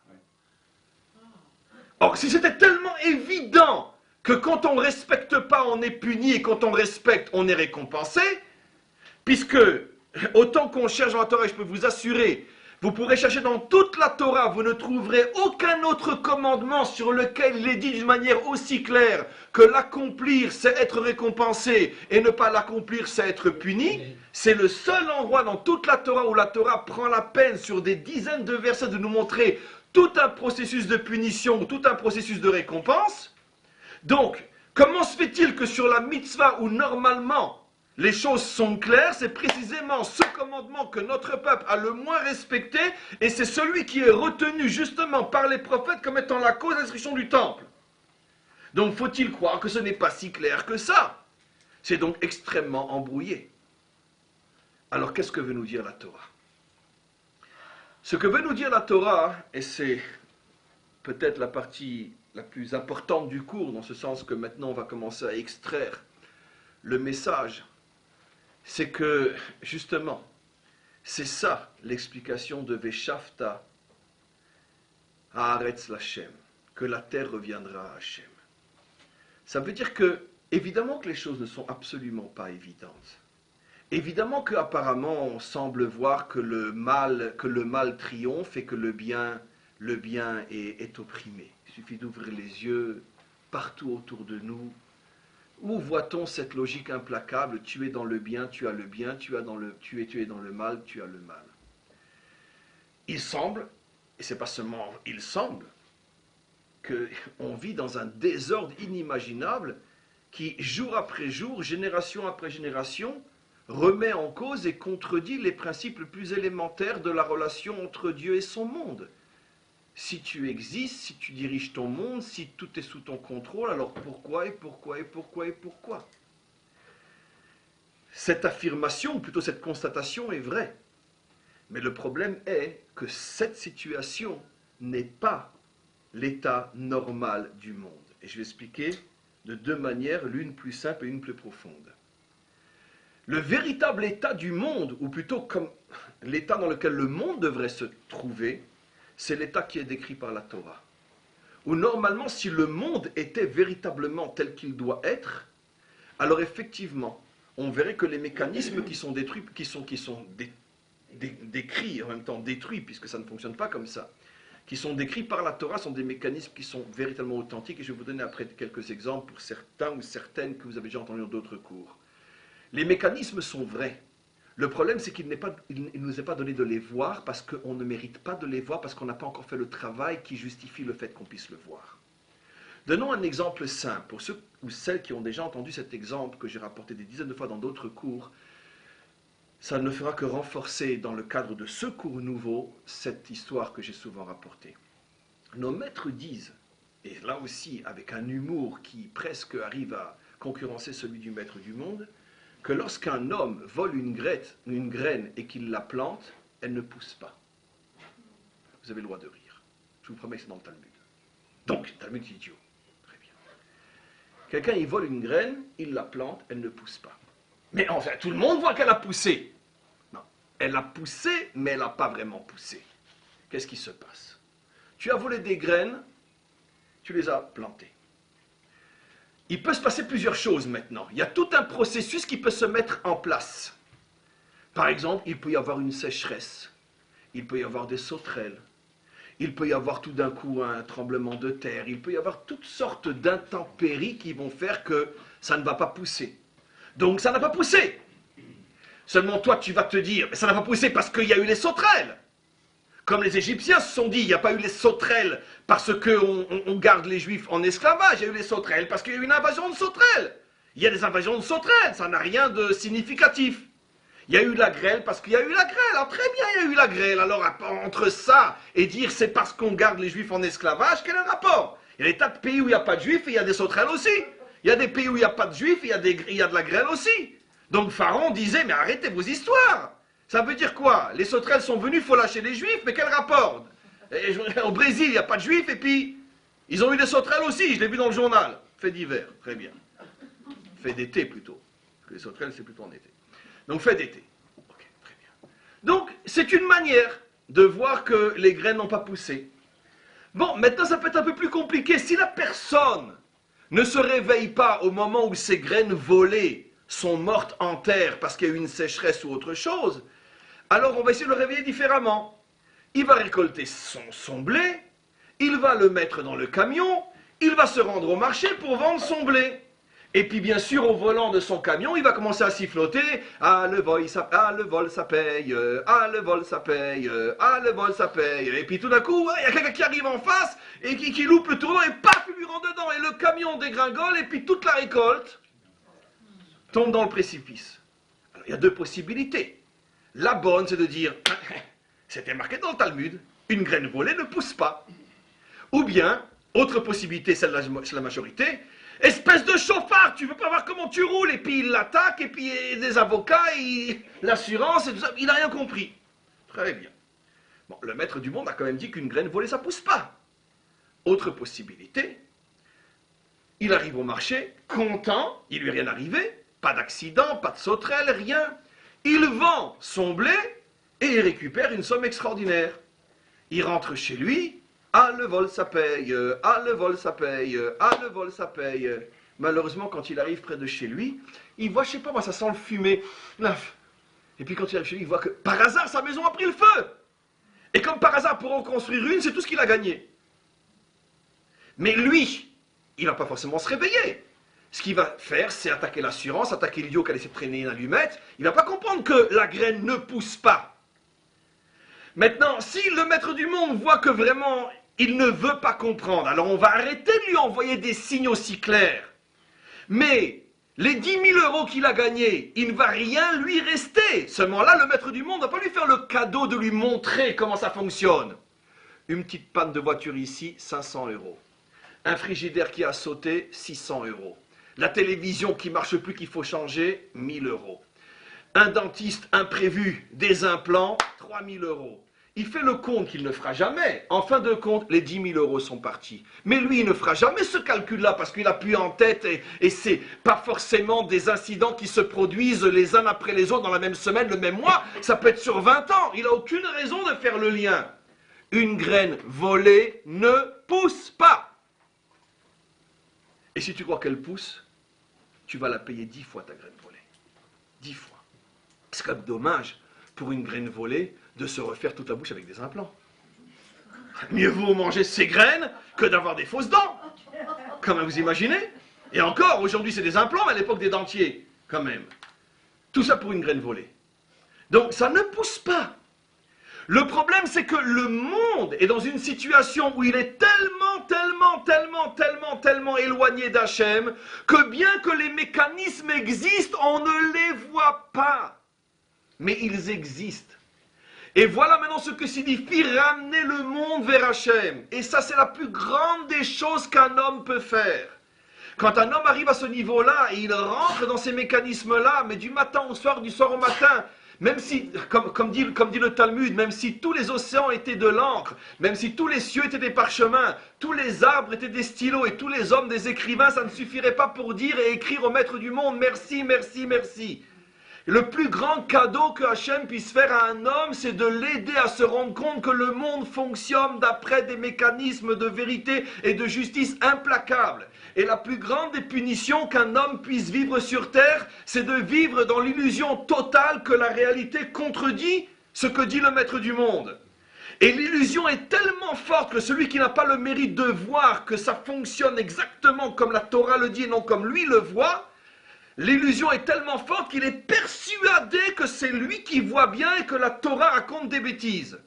Or, si c'était tellement évident que quand on ne respecte pas, on est puni, et quand on respecte, on est récompensé, puisque autant qu'on cherche dans la Torah, et je peux vous assurer, vous pourrez chercher dans toute la Torah, vous ne trouverez aucun autre commandement sur lequel il est dit d'une manière aussi claire que l'accomplir, c'est être récompensé, et ne pas l'accomplir, c'est être puni. C'est le seul endroit dans toute la Torah où la Torah prend la peine sur des dizaines de versets de nous montrer tout un processus de punition, tout un processus de récompense. Donc, comment se fait-il que sur la mitzvah où normalement les choses sont claires, c'est précisément ce commandement que notre peuple a le moins respecté, et c'est celui qui est retenu justement par les prophètes comme étant la cause de la destruction du temple. Donc faut-il croire que ce n'est pas si clair que ça? C'est donc extrêmement embrouillé. Alors qu'est-ce que veut nous dire la Torah? Ce que veut nous dire la Torah, et c'est peut-être la partie la plus importante du cours, dans ce sens que maintenant on va commencer à extraire le message, c'est que, justement, c'est ça l'explication de Veshavta Haaretz Lashem, que la terre reviendra à Hachem. Ça veut dire que, évidemment que les choses ne sont absolument pas évidentes. Évidemment qu'apparemment on semble voir que le mal triomphe et que le bien est opprimé. Il suffit d'ouvrir les yeux partout autour de nous. Où voit-on cette logique implacable? Tu es dans le bien, tu as le bien, tu es dans le mal, tu as le mal. Il semble, et c'est pas seulement il semble, qu'on vit dans un désordre inimaginable qui, jour après jour, génération après génération, remet en cause et contredit les principes les plus élémentaires de la relation entre Dieu et son monde. Si tu existes, si tu diriges ton monde, si tout est sous ton contrôle, alors pourquoi et pourquoi et pourquoi et pourquoi? Cette affirmation, ou plutôt cette constatation est vraie. Mais le problème est que cette situation n'est pas l'état normal du monde. Et je vais expliquer de deux manières, l'une plus simple et une plus profonde. Le véritable état du monde, ou plutôt comme l'état dans lequel le monde devrait se trouver, c'est l'état qui est décrit par la Torah. Où normalement, si le monde était véritablement tel qu'il doit être, alors effectivement, on verrait que les mécanismes qui sont détruits, qui sont décrits, en même temps détruits, puisque ça ne fonctionne pas comme ça, qui sont décrits par la Torah, sont des mécanismes qui sont véritablement authentiques, et je vais vous donner après quelques exemples pour certains ou certaines que vous avez déjà entendus dans d'autres cours. Les mécanismes sont vrais. Le problème, c'est qu'il ne nous est pas donné de les voir parce qu'on ne mérite pas de les voir, parce qu'on n'a pas encore fait le travail qui justifie le fait qu'on puisse le voir. Donnons un exemple simple. Pour ceux ou celles qui ont déjà entendu cet exemple que j'ai rapporté des dizaines de fois dans d'autres cours, ça ne fera que renforcer dans le cadre de ce cours nouveau cette histoire que j'ai souvent rapportée. Nos maîtres disent, et là aussi avec un humour qui presque arrive à concurrencer celui du maître du monde, que lorsqu'un homme vole une graine et qu'il la plante, elle ne pousse pas. Vous avez le droit de rire. Je vous promets que c'est dans le Talmud. Donc, le Talmud est idiot. Très bien. Quelqu'un, il vole une graine, il la plante, elle ne pousse pas. Mais enfin, tout le monde voit qu'elle a poussé. Non, elle a poussé, mais elle n'a pas vraiment poussé. Qu'est-ce qui se passe? Tu as volé des graines, tu les as plantées. Il peut se passer plusieurs choses maintenant. Il y a tout un processus qui peut se mettre en place. Par exemple, il peut y avoir une sécheresse. Il peut y avoir des sauterelles. Il peut y avoir tout d'un coup un tremblement de terre. Il peut y avoir toutes sortes d'intempéries qui vont faire que ça ne va pas pousser. Donc ça n'a pas poussé. Seulement toi, tu vas te dire, mais ça n'a pas poussé parce qu'il y a eu les sauterelles. Comme les Égyptiens se sont dit, il n'y a pas eu les sauterelles parce qu'on garde les Juifs en esclavage, il y a eu les sauterelles parce qu'il y a eu une invasion de sauterelles. Il y a des invasions de sauterelles, ça n'a rien de significatif. Il y a eu la grêle parce qu'il y a eu la grêle. Alors très bien, il y a eu la grêle. Alors entre ça et dire c'est parce qu'on garde les Juifs en esclavage, quel est le rapport? Il y a des tas de pays où il n'y a pas de Juifs et il y a des sauterelles aussi. Il y a des pays où il n'y a pas de Juifs et il y a de la grêle aussi. Donc Pharaon disait, mais arrêtez vos histoires. Ça veut dire quoi? Les sauterelles sont venues, il faut lâcher les Juifs, mais quel rapport? Au Brésil, il n'y a pas de Juifs, et puis ils ont eu des sauterelles aussi, je l'ai vu dans le journal. Fait d'hiver, très bien. Fait d'été plutôt. Parce que les sauterelles, c'est plutôt en été. Donc fait d'été. Ok, très bien. Donc, c'est une manière de voir que les graines n'ont pas poussé. Bon, maintenant, ça peut être un peu plus compliqué. Si la personne ne se réveille pas au moment où ces graines volées sont mortes en terre parce qu'il y a eu une sécheresse ou autre chose, alors on va essayer de le réveiller différemment. Il va récolter son blé, il va le mettre dans le camion, il va se rendre au marché pour vendre son blé. Et puis bien sûr, au volant de son camion, il va commencer à siffloter. Ah, le vol, ça paye. Ah, le vol, ça paye. Ah, le vol, ça paye. Et puis tout d'un coup, il y a quelqu'un qui arrive en face et qui loupe le tournant et paf, il lui rentre dedans. Et le camion dégringole et puis toute la récolte tombe dans le précipice. Alors, il y a deux possibilités. La bonne, c'est de dire, c'était marqué dans le Talmud, une graine volée ne pousse pas. Ou bien, autre possibilité, celle de la majorité, espèce de chauffard, tu veux pas voir comment tu roules, et puis il l'attaque, et puis des avocats, l'assurance, et tout ça, il n'a rien compris. Très bien. Bon, le maître du monde a quand même dit qu'une graine volée, ça pousse pas. Autre possibilité, il arrive au marché, content, il lui est rien arrivé, pas d'accident, pas de sauterelle, rien. Il vend son blé, et il récupère une somme extraordinaire. Il rentre chez lui, ah, le vol, ça paye. Ah, le vol, ça paye. Ah, le vol, ça paye. Malheureusement, quand il arrive près de chez lui, il voit, je sais pas moi, ça sent le fumet. Et puis quand il arrive chez lui, il voit que par hasard, sa maison a pris le feu. Et comme par hasard, pour en construire une, c'est tout ce qu'il a gagné. Mais lui, il va pas forcément se réveiller. Ce qu'il va faire, c'est attaquer l'assurance, attaquer l'idiot qui a laissé traîner une allumette. Il va pas comprendre que la graine ne pousse pas. Maintenant, si le maître du monde voit que vraiment il ne veut pas comprendre, alors on va arrêter de lui envoyer des signes aussi clairs. Mais les 10 000 euros qu'il a gagnés, il ne va rien lui rester. Seulement là, le maître du monde ne va pas lui faire le cadeau de lui montrer comment ça fonctionne. Une petite panne de voiture ici, 500 euros. Un frigidaire qui a sauté, 600 euros. La télévision qui ne marche plus, qu'il faut changer, 1 000 euros. Un dentiste imprévu, des implants, 3 000 euros. Il fait le compte qu'il ne fera jamais. En fin de compte, les 10 000 euros sont partis. Mais lui, il ne fera jamais ce calcul-là parce qu'il a pu en tête et c'est pas forcément des incidents qui se produisent les uns après les autres dans la même semaine, le même mois. Ça peut être sur 20 ans. Il n'a aucune raison de faire le lien. Une graine volée ne pousse pas. Et si tu crois qu'elle pousse, tu vas la payer 10 fois ta graine volée. 10 fois. C'est quand même dommage pour une graine volée de se refaire toute la bouche avec des implants. Mieux vaut manger ses graines que d'avoir des fausses dents. Quand même, vous imaginez? Et encore, aujourd'hui c'est des implants, mais à l'époque des dentiers, quand même. Tout ça pour une graine volée. Donc ça ne pousse pas. Le problème, c'est que le monde est dans une situation où il est tellement éloigné d'Hachem que bien que les mécanismes existent, on ne les voit pas. Mais ils existent. Et voilà maintenant ce que signifie ramener le monde vers Hachem. Et ça, c'est la plus grande des choses qu'un homme peut faire. Quand un homme arrive à ce niveau-là, et il rentre dans ces mécanismes-là, mais du matin au soir, du soir au matin, même si, comme dit le Talmud, même si tous les océans étaient de l'encre, même si tous les cieux étaient des parchemins, tous les arbres étaient des stylos et tous les hommes des écrivains, ça ne suffirait pas pour dire et écrire au maître du monde, merci, merci, merci. Le plus grand cadeau que Hachem puisse faire à un homme, c'est de l'aider à se rendre compte que le monde fonctionne d'après des mécanismes de vérité et de justice implacables. Et la plus grande des punitions qu'un homme puisse vivre sur terre, c'est de vivre dans l'illusion totale que la réalité contredit ce que dit le maître du monde. Et l'illusion est tellement forte que celui qui n'a pas le mérite de voir que ça fonctionne exactement comme la Torah le dit et non comme lui le voit, l'illusion est tellement forte qu'il est persuadé que c'est lui qui voit bien et que la Torah raconte des bêtises.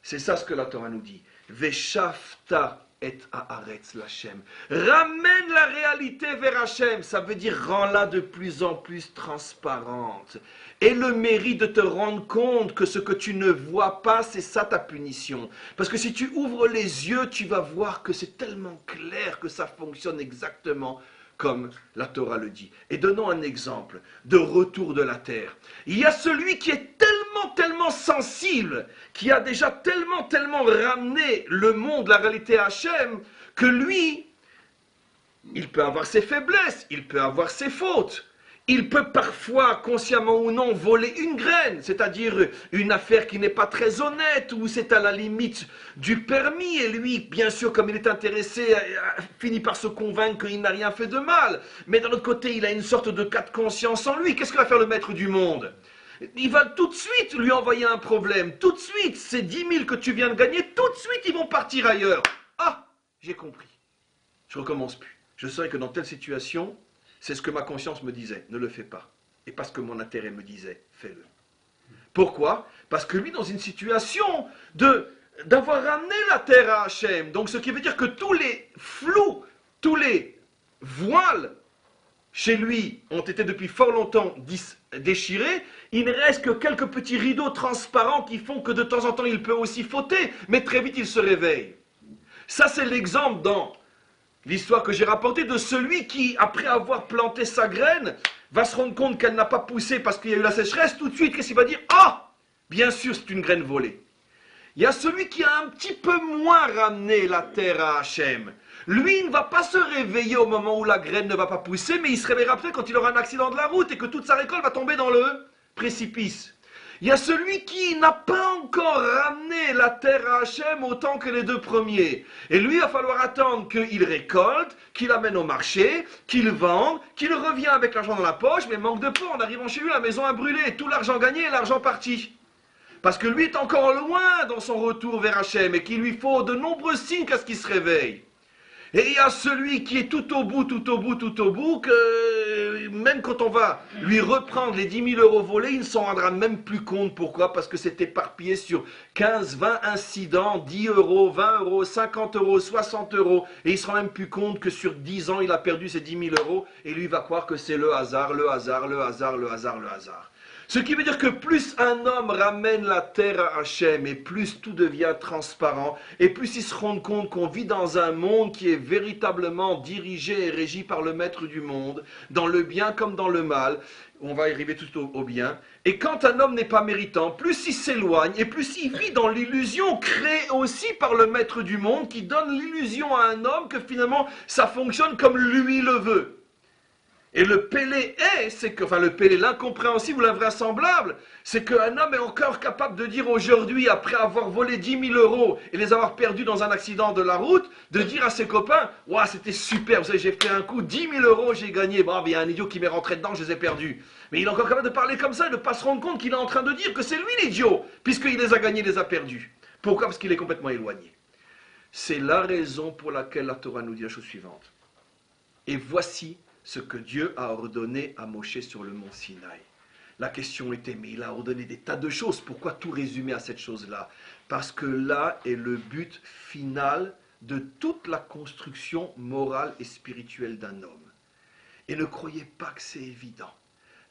C'est ça ce que la Torah nous dit. Veshafta et haaretz l'Hachem. Ramène la réalité vers Hachem. Ça veut dire rends-la de plus en plus transparente. Et le mérite de te rendre compte que ce que tu ne vois pas, c'est ça ta punition. Parce que si tu ouvres les yeux, tu vas voir que c'est tellement clair que ça fonctionne exactement comme la Torah le dit. Et donnons un exemple de retour de la terre. Il y a celui qui est tellement sensible, qui a déjà tellement ramené le monde, la réalité à Hachem, que lui, il peut avoir ses faiblesses, il peut avoir ses fautes. Il peut parfois, consciemment ou non, voler une graine, c'est-à-dire une affaire qui n'est pas très honnête, ou c'est à la limite du permis, et lui, bien sûr, comme il est intéressé, finit par se convaincre qu'il n'a rien fait de mal. Mais d'un autre côté, il a une sorte de cas de conscience en lui. Qu'est-ce que va faire le maître du monde? Il va tout de suite lui envoyer un problème. Tout de suite, ces 10 000 que tu viens de gagner, tout de suite, ils vont partir ailleurs. Ah, j'ai compris. Je recommence plus. Je sais que dans telle situation, c'est ce que ma conscience me disait, ne le fais pas. Et parce que mon intérêt me disait, fais-le. Pourquoi? Parce que lui, dans une situation d'avoir ramené la terre à Hachem, donc ce qui veut dire que tous les flous, tous les voiles chez lui ont été depuis fort longtemps déchirés, il ne reste que quelques petits rideaux transparents qui font que de temps en temps il peut aussi fauter, mais très vite il se réveille. Ça c'est l'exemple dans l'histoire que j'ai rapportée de celui qui, après avoir planté sa graine, va se rendre compte qu'elle n'a pas poussé parce qu'il y a eu la sécheresse. Tout de suite, qu'est-ce qu'il va dire? Ah, bien sûr, c'est une graine volée. Il y a celui qui a un petit peu moins ramené la terre à Hachem. Lui, il ne va pas se réveiller au moment où la graine ne va pas pousser, mais il se réveillera peut-être quand il aura un accident de la route et que toute sa récolte va tomber dans le précipice. Il y a celui qui n'a pas encore ramené la terre à Hachem autant que les deux premiers. Et lui, il va falloir attendre qu'il récolte, qu'il amène au marché, qu'il vende, qu'il revient avec l'argent dans la poche, mais manque de peu, en arrivant chez lui, la maison a brûlé, tout l'argent gagné et l'argent parti. Parce que lui est encore loin dans son retour vers Hachem et qu'il lui faut de nombreux signes qu'à ce qu'il se réveille. Et il y a celui qui est tout au bout, que même quand on va lui reprendre les 10 000 euros volés, il ne s'en rendra même plus compte. Pourquoi? Parce que c'est éparpillé sur 15, 20 incidents, 10 euros, 20 euros, 50 euros, 60 euros. Et il ne se rend même plus compte que sur 10 ans, il a perdu ses 10 000 euros. Et lui va croire que c'est le hasard, le hasard, le hasard, le hasard, le hasard. Ce qui veut dire que plus un homme ramène la terre à Hachem et plus tout devient transparent et plus il se rend compte qu'on vit dans un monde qui est véritablement dirigé et régi par le maître du monde, dans le bien comme dans le mal, on va y arriver tout au bien. Et quand un homme n'est pas méritant, plus il s'éloigne et plus il vit dans l'illusion créée aussi par le maître du monde qui donne l'illusion à un homme que finalement ça fonctionne comme lui le veut. Et le pélé l'incompréhensible ou l'invraisemblable, c'est qu'un homme est encore capable de dire aujourd'hui, après avoir volé 10 000 euros et les avoir perdus dans un accident de la route, de dire à ses copains, « Ouah, c'était super, vous savez, j'ai fait un coup, 10 000 euros, j'ai gagné. Bon, il y a un idiot qui m'est rentré dedans, je les ai perdus. » Mais il est encore capable de parler comme ça et de ne pas se rendre compte qu'il est en train de dire que c'est lui l'idiot, puisqu'il les a gagnés, il les a perdus. Pourquoi? Parce qu'il est complètement éloigné. C'est la raison pour laquelle la Torah nous dit la chose suivante. Et voici ce que Dieu a ordonné à Moshe sur le mont Sinaï. La question était, mais il a ordonné des tas de choses. Pourquoi tout résumer à cette chose-là? Parce que là est le but final de toute la construction morale et spirituelle d'un homme. Et ne croyez pas que c'est évident.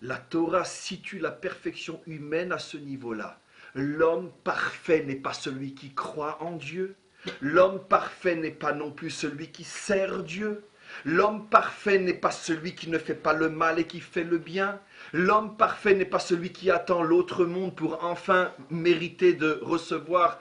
La Torah situe la perfection humaine à ce niveau-là. L'homme parfait n'est pas celui qui croit en Dieu. L'homme parfait n'est pas non plus celui qui sert Dieu. L'homme parfait n'est pas celui qui ne fait pas le mal et qui fait le bien. L'homme parfait n'est pas celui qui attend l'autre monde pour enfin mériter de recevoir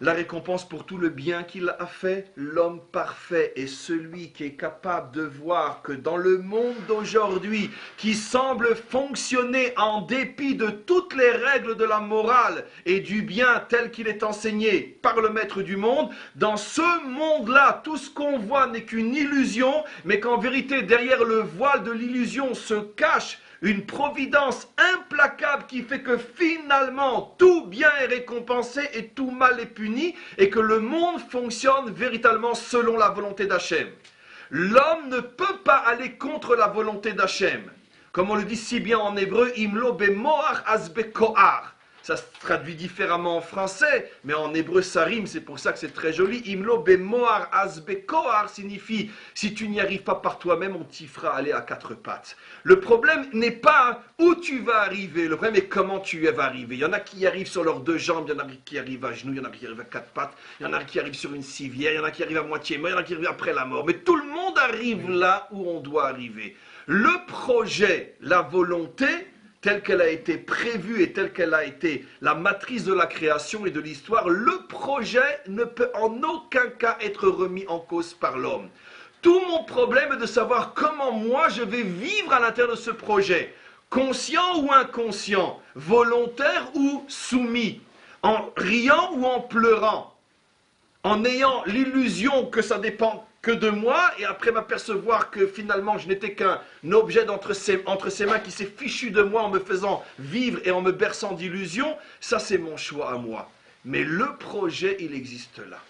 la récompense pour tout le bien qu'il a fait. L'homme parfait est celui qui est capable de voir que dans le monde d'aujourd'hui, qui semble fonctionner en dépit de toutes les règles de la morale et du bien tel qu'il est enseigné par le maître du monde, dans ce monde-là, tout ce qu'on voit n'est qu'une illusion, mais qu'en vérité, derrière le voile de l'illusion se cache une providence implacable qui fait que finalement tout bien est récompensé et tout mal est puni et que le monde fonctionne véritablement selon la volonté d'Hachem. L'homme ne peut pas aller contre la volonté d'Hachem. Comme on le dit si bien en hébreu, imlo bemoar asbe kohar. Ça se traduit différemment en français, mais en hébreu ça rime, c'est pour ça que c'est très joli. Imlo bemoar asbe kohar signifie, si tu n'y arrives pas par toi-même, on t'y fera aller à quatre pattes. Le problème n'est pas où tu vas arriver, le problème est comment tu vas arriver. Il y en a qui y arrivent sur leurs deux jambes, il y en a qui arrivent à genoux, il y en a qui arrivent à quatre pattes, il y en a qui arrivent sur une civière, il y en a qui arrivent à moitié mort, il y en a qui arrivent après la mort. Mais tout le monde arrive là où on doit arriver. Le projet, la volonté, telle qu'elle a été prévue et telle qu'elle a été la matrice de la création et de l'histoire, le projet ne peut en aucun cas être remis en cause par l'homme. Tout mon problème est de savoir comment moi je vais vivre à l'intérieur de ce projet. Conscient ou inconscient, volontaire ou soumis, en riant ou en pleurant, en ayant l'illusion que ça dépend que de moi et après m'apercevoir que finalement je n'étais qu'un objet entre ses mains qui s'est fichu de moi en me faisant vivre et en me berçant d'illusions, ça c'est mon choix à moi. Mais le projet, il existe là.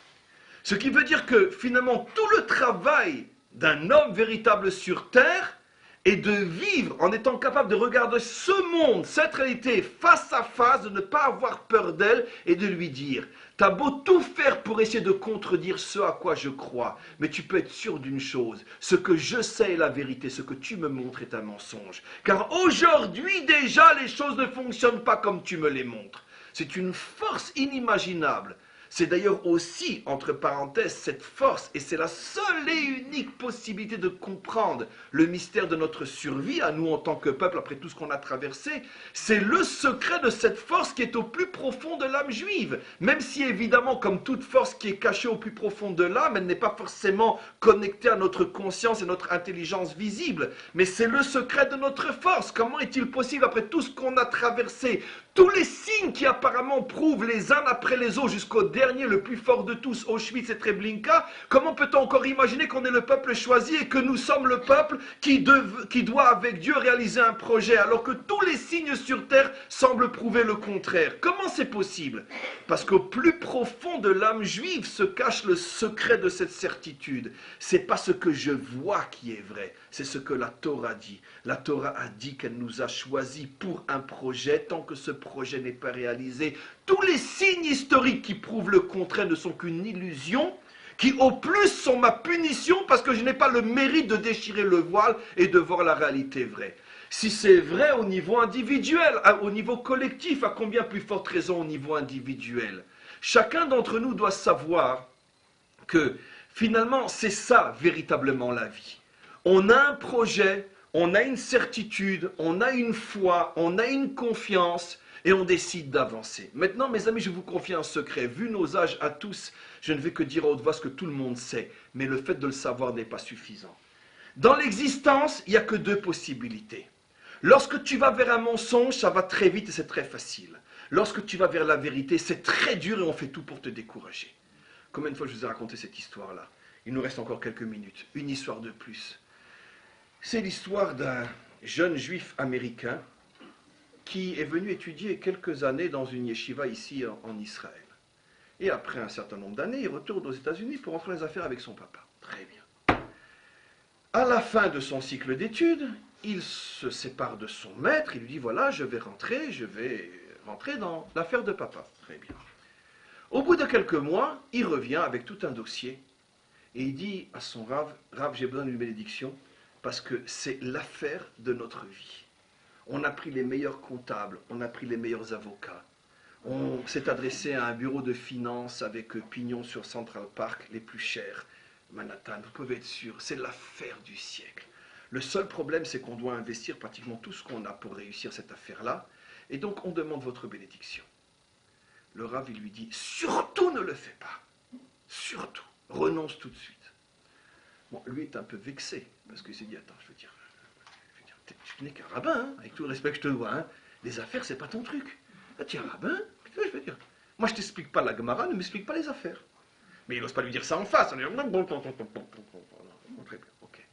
Ce qui veut dire que finalement tout le travail d'un homme véritable sur terre est de vivre en étant capable de regarder ce monde, cette réalité face à face, de ne pas avoir peur d'elle et de lui dire « T'as beau tout faire pour essayer de contredire ce à quoi je crois, mais tu peux être sûr d'une chose, ce que je sais est la vérité, ce que tu me montres est un mensonge. Car aujourd'hui déjà les choses ne fonctionnent pas comme tu me les montres. » C'est une force inimaginable. C'est d'ailleurs aussi, entre parenthèses, cette force, et c'est la seule et unique possibilité de comprendre le mystère de notre survie, à nous en tant que peuple, après tout ce qu'on a traversé, c'est le secret de cette force qui est au plus profond de l'âme juive. Même si évidemment, comme toute force qui est cachée au plus profond de l'âme, elle n'est pas forcément connectée à notre conscience et notre intelligence visible, mais c'est le secret de notre force. Comment est-il possible, après tout ce qu'on a traversé, tous les signes qui apparemment prouvent les uns après les autres jusqu'au dernier, le plus fort de tous, Auschwitz et Treblinka, comment peut-on encore imaginer qu'on est le peuple choisi et que nous sommes le peuple qui doit avec Dieu réaliser un projet alors que tous les signes sur terre semblent prouver le contraire? Comment c'est possible? Parce qu'au plus profond de l'âme juive se cache le secret de cette certitude. C'est pas ce que je vois qui est vrai, c'est ce que la Torah dit. La Torah a dit qu'elle nous a choisis pour un projet. Tant que ce projet n'est pas réalisé, tous les signes historiques qui prouvent le contraire ne sont qu'une illusion, qui au plus sont ma punition parce que je n'ai pas le mérite de déchirer le voile et de voir la réalité vraie. Si c'est vrai au niveau individuel, au niveau collectif, à combien plus forte raison au niveau individuel? Chacun d'entre nous doit savoir que finalement c'est ça véritablement la vie. On a un projet, on a une certitude, on a une foi, on a une confiance et on décide d'avancer. Maintenant, mes amis, je vous confie un secret. Vu nos âges à tous, je ne vais que dire à haute voix ce que tout le monde sait, mais le fait de le savoir n'est pas suffisant. Dans l'existence, il n'y a que deux possibilités. Lorsque tu vas vers un mensonge, ça va très vite et c'est très facile. Lorsque tu vas vers la vérité, c'est très dur et on fait tout pour te décourager. Combien de fois je vous ai raconté cette histoire-là? Il nous reste encore quelques minutes. Une histoire de plus. C'est l'histoire d'un jeune juif américain qui est venu étudier quelques années dans une yeshiva ici en Israël. Et après un certain nombre d'années, il retourne aux États-Unis pour rentrer les affaires avec son papa. Très bien. À la fin de son cycle d'études, il se sépare de son maître, il lui dit voilà, je vais rentrer dans l'affaire de papa. Très bien. Au bout de quelques mois, il revient avec tout un dossier et il dit à son Rav, j'ai besoin d'une bénédiction parce que c'est l'affaire de notre vie. On a pris les meilleurs comptables, on a pris les meilleurs avocats. On s'est adressé à un bureau de finances avec pignon sur Central Park, les plus chers. Manhattan, vous pouvez être sûr, c'est l'affaire du siècle. Le seul problème, c'est qu'on doit investir pratiquement tout ce qu'on a pour réussir cette affaire-là. Et donc, on demande votre bénédiction. Le Rav, il lui dit, surtout ne le fais pas. Surtout, renonce tout de suite. Bon, lui est un peu vexé, parce qu'il s'est dit, attends, je veux dire, tu n'es qu'un rabbin, hein, avec tout le respect que je te dois. Hein. Les affaires, c'est pas ton truc. Ah, tu es un rabbin, qu'est-ce que je veux dire? Moi, je t'explique pas la Gemara, ne m'explique pas les affaires. Mais il n'ose pas lui dire ça en face. On dit, très bien, ok.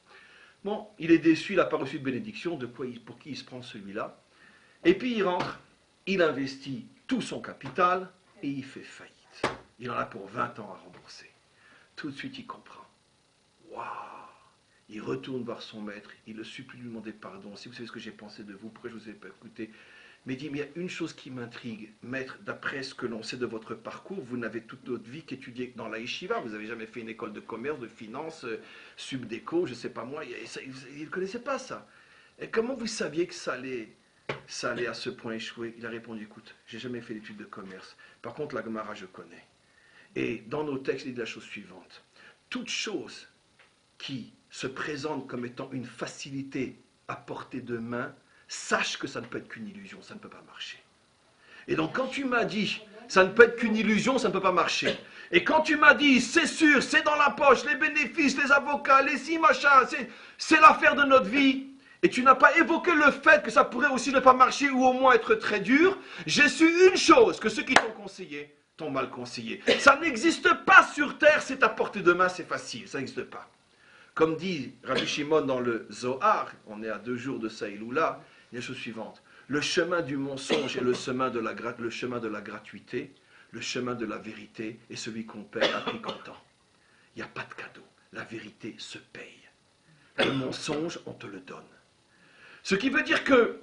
Bon, il est déçu, il n'a pas reçu de bénédiction, pour qui il se prend celui-là. Et puis il rentre, il investit tout son capital et il fait faillite. Il en a pour 20 ans à rembourser. Tout de suite, il comprend. Waouh! Il retourne voir son maître, il le supplie de lui demander pardon. Si vous savez ce que j'ai pensé de vous, pourquoi je ne vous ai pas écouté? Mais il dit, mais il y a une chose qui m'intrigue, maître, d'après ce que l'on sait de votre parcours, vous n'avez toute votre vie qu'étudié dans la yeshiva, vous n'avez jamais fait une école de commerce, de finance, subdéco, je ne sais pas moi, il ne connaissait pas ça. Et comment vous saviez que ça allait à ce point échouer? Il a répondu, écoute, j'ai jamais fait d'études de commerce, par contre la Gemara je connais. Et dans nos textes, il dit la chose suivante, toute chose qui se présente comme étant une facilité à portée de main, sache que ça ne peut être qu'une illusion, ça ne peut pas marcher. Et donc quand tu m'as dit, Ça ne peut être qu'une illusion, ça ne peut pas marcher. Et quand tu m'as dit, c'est sûr, c'est dans la poche, les bénéfices, les avocats, les si machin, c'est l'affaire de notre vie, et tu n'as pas évoqué le fait que ça pourrait aussi ne pas marcher ou au moins être très dur, j'ai su une chose, que ceux qui t'ont conseillé, t'ont mal conseillé. Ça n'existe pas sur terre, c'est à portée de main, c'est facile, ça n'existe pas. Comme dit Rabbi Shimon dans le Zohar, on est à 2 jours de Saïloula, il y a la chose suivante. Le chemin du mensonge est le chemin de la gratuité, le chemin de la vérité est celui qu'on paie à prix comptant. Il n'y a pas de cadeau, la vérité se paye. Le mensonge, on te le donne. Ce qui veut dire que,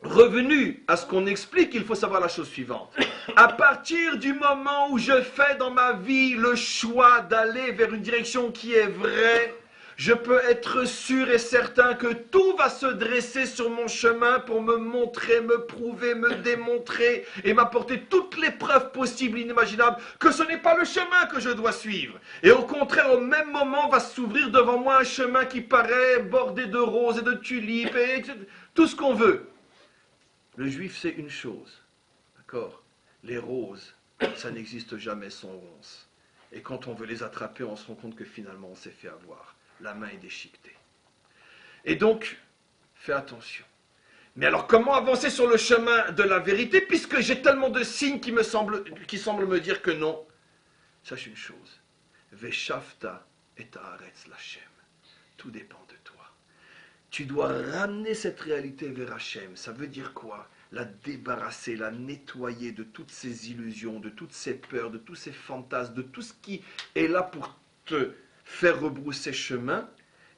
revenu à ce qu'on explique, il faut savoir la chose suivante. À partir du moment où je fais dans ma vie le choix d'aller vers une direction qui est vraie, je peux être sûr et certain que tout va se dresser sur mon chemin pour me montrer, me prouver, me démontrer et m'apporter toutes les preuves possibles, inimaginables, que ce n'est pas le chemin que je dois suivre. Et au contraire, au même moment, va s'ouvrir devant moi un chemin qui paraît bordé de roses et de tulipes et tout ce qu'on veut. Le juif sait une chose, d'accord? Les roses, ça n'existe jamais sans ronces. Et quand on veut les attraper, on se rend compte que finalement on s'est fait avoir. La main est déchiquetée. Et donc, fais attention. Mais alors, comment avancer sur le chemin de la vérité, puisque j'ai tellement de signes qui semblent me dire que non? Sache une chose. Veshavta et haaretz lachem. Tout dépend de toi. Tu dois ramener cette réalité vers Hachem. Ça veut dire quoi? La débarrasser, la nettoyer de toutes ces illusions, de toutes ces peurs, de tous ces fantasmes, de tout ce qui est là pour te faire rebrousser chemin.